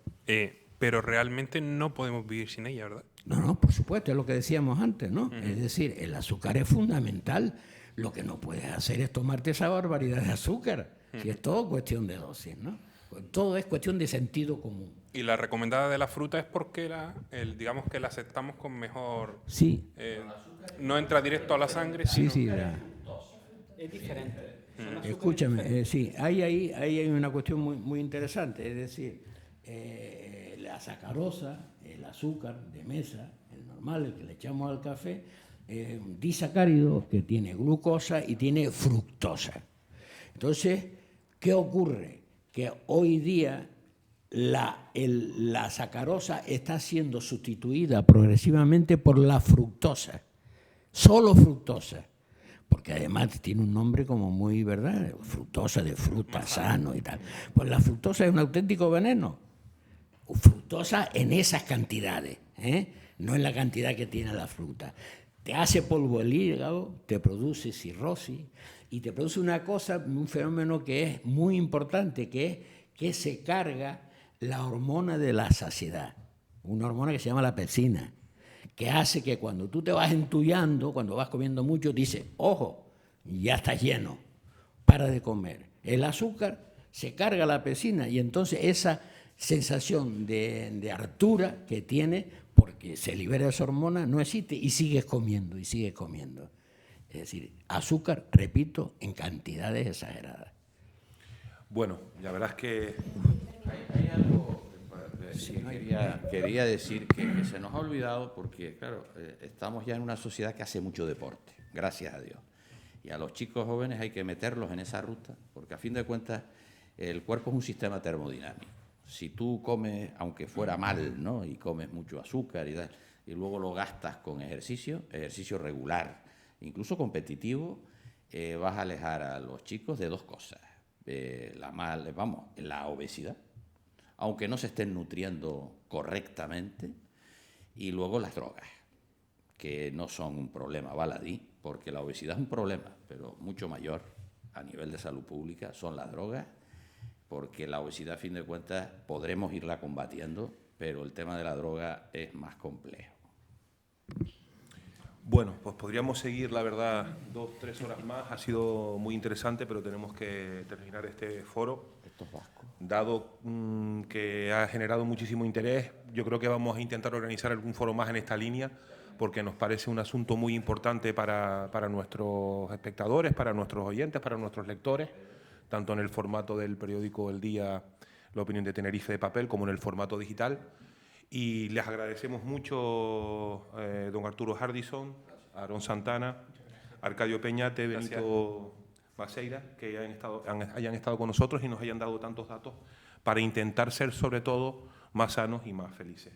pero realmente no podemos vivir sin ella, ¿verdad? No, por supuesto, es lo que decíamos antes, ¿no? Es decir, el azúcar es fundamental. Lo que no puedes hacer es tomarte esa barbaridad de azúcar, que es todo cuestión de dosis, ¿no? Todo es cuestión de sentido común. Y la recomendada de la fruta es porque digamos que la aceptamos con mejor... Sí. No entra directo a la sangre, Sí, sino... sí. Es diferente. Escúchame, sí, ahí hay una cuestión muy interesante, es decir, la sacarosa, el azúcar de mesa, el normal, el que le echamos al café, un disacárido que tiene glucosa y tiene fructosa. Entonces, ¿qué ocurre? Que hoy día la sacarosa está siendo sustituida progresivamente por la fructosa, solo fructosa. Porque además tiene un nombre como muy, ¿verdad? Fructosa, de fruta, sano y tal. Pues la fructosa es un auténtico veneno. Fructosa en esas cantidades, no en la cantidad que tiene la fruta. Te hace polvo el hígado, te produce cirrosis y te produce una cosa, un fenómeno que es muy importante, que es que se carga la hormona de la saciedad, una hormona que se llama la pepsina, que hace que cuando tú te vas entullando, cuando vas comiendo mucho, dices, ojo, ya estás lleno, para de comer. El azúcar se carga la pepsina y entonces esa sensación de hartura que tiene, porque se libera esa hormona, no existe y sigues comiendo y sigues comiendo. Es decir, azúcar, repito, en cantidades exageradas. Bueno, la verdad es que... Hay algo que quería decir que se nos ha olvidado porque, claro, estamos ya en una sociedad que hace mucho deporte, gracias a Dios. Y a los chicos jóvenes hay que meterlos en esa ruta, porque a fin de cuentas el cuerpo es un sistema termodinámico. Si tú comes, aunque fuera mal, ¿no?, y comes mucho azúcar y luego lo gastas con ejercicio regular, incluso competitivo, vas a alejar a los chicos de 2 cosas. La obesidad, aunque no se estén nutriendo correctamente, y luego las drogas, que no son un problema baladí, porque la obesidad es un problema, pero mucho mayor a nivel de salud pública son las drogas, porque la obesidad, a fin de cuentas, podremos irla combatiendo, pero el tema de la droga es más complejo. Bueno, pues podríamos seguir, la verdad, 2 o 3 horas más. Ha sido muy interesante, pero tenemos que terminar este foro. Dado que ha generado muchísimo interés, yo creo que vamos a intentar organizar algún foro más en esta línea, porque nos parece un asunto muy importante para nuestros espectadores, para nuestros oyentes, para nuestros lectores, tanto en el formato del periódico El Día, La Opinión de Tenerife de papel, como en el formato digital. Y les agradecemos mucho don Arturo Hardison, Aarón Santana, Arcadio Peñate, Benito Maceira, que hayan estado con nosotros y nos hayan dado tantos datos para intentar ser, sobre todo, más sanos y más felices.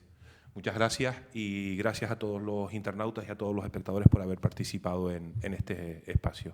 Muchas gracias y gracias a todos los internautas y a todos los espectadores por haber participado en este espacio.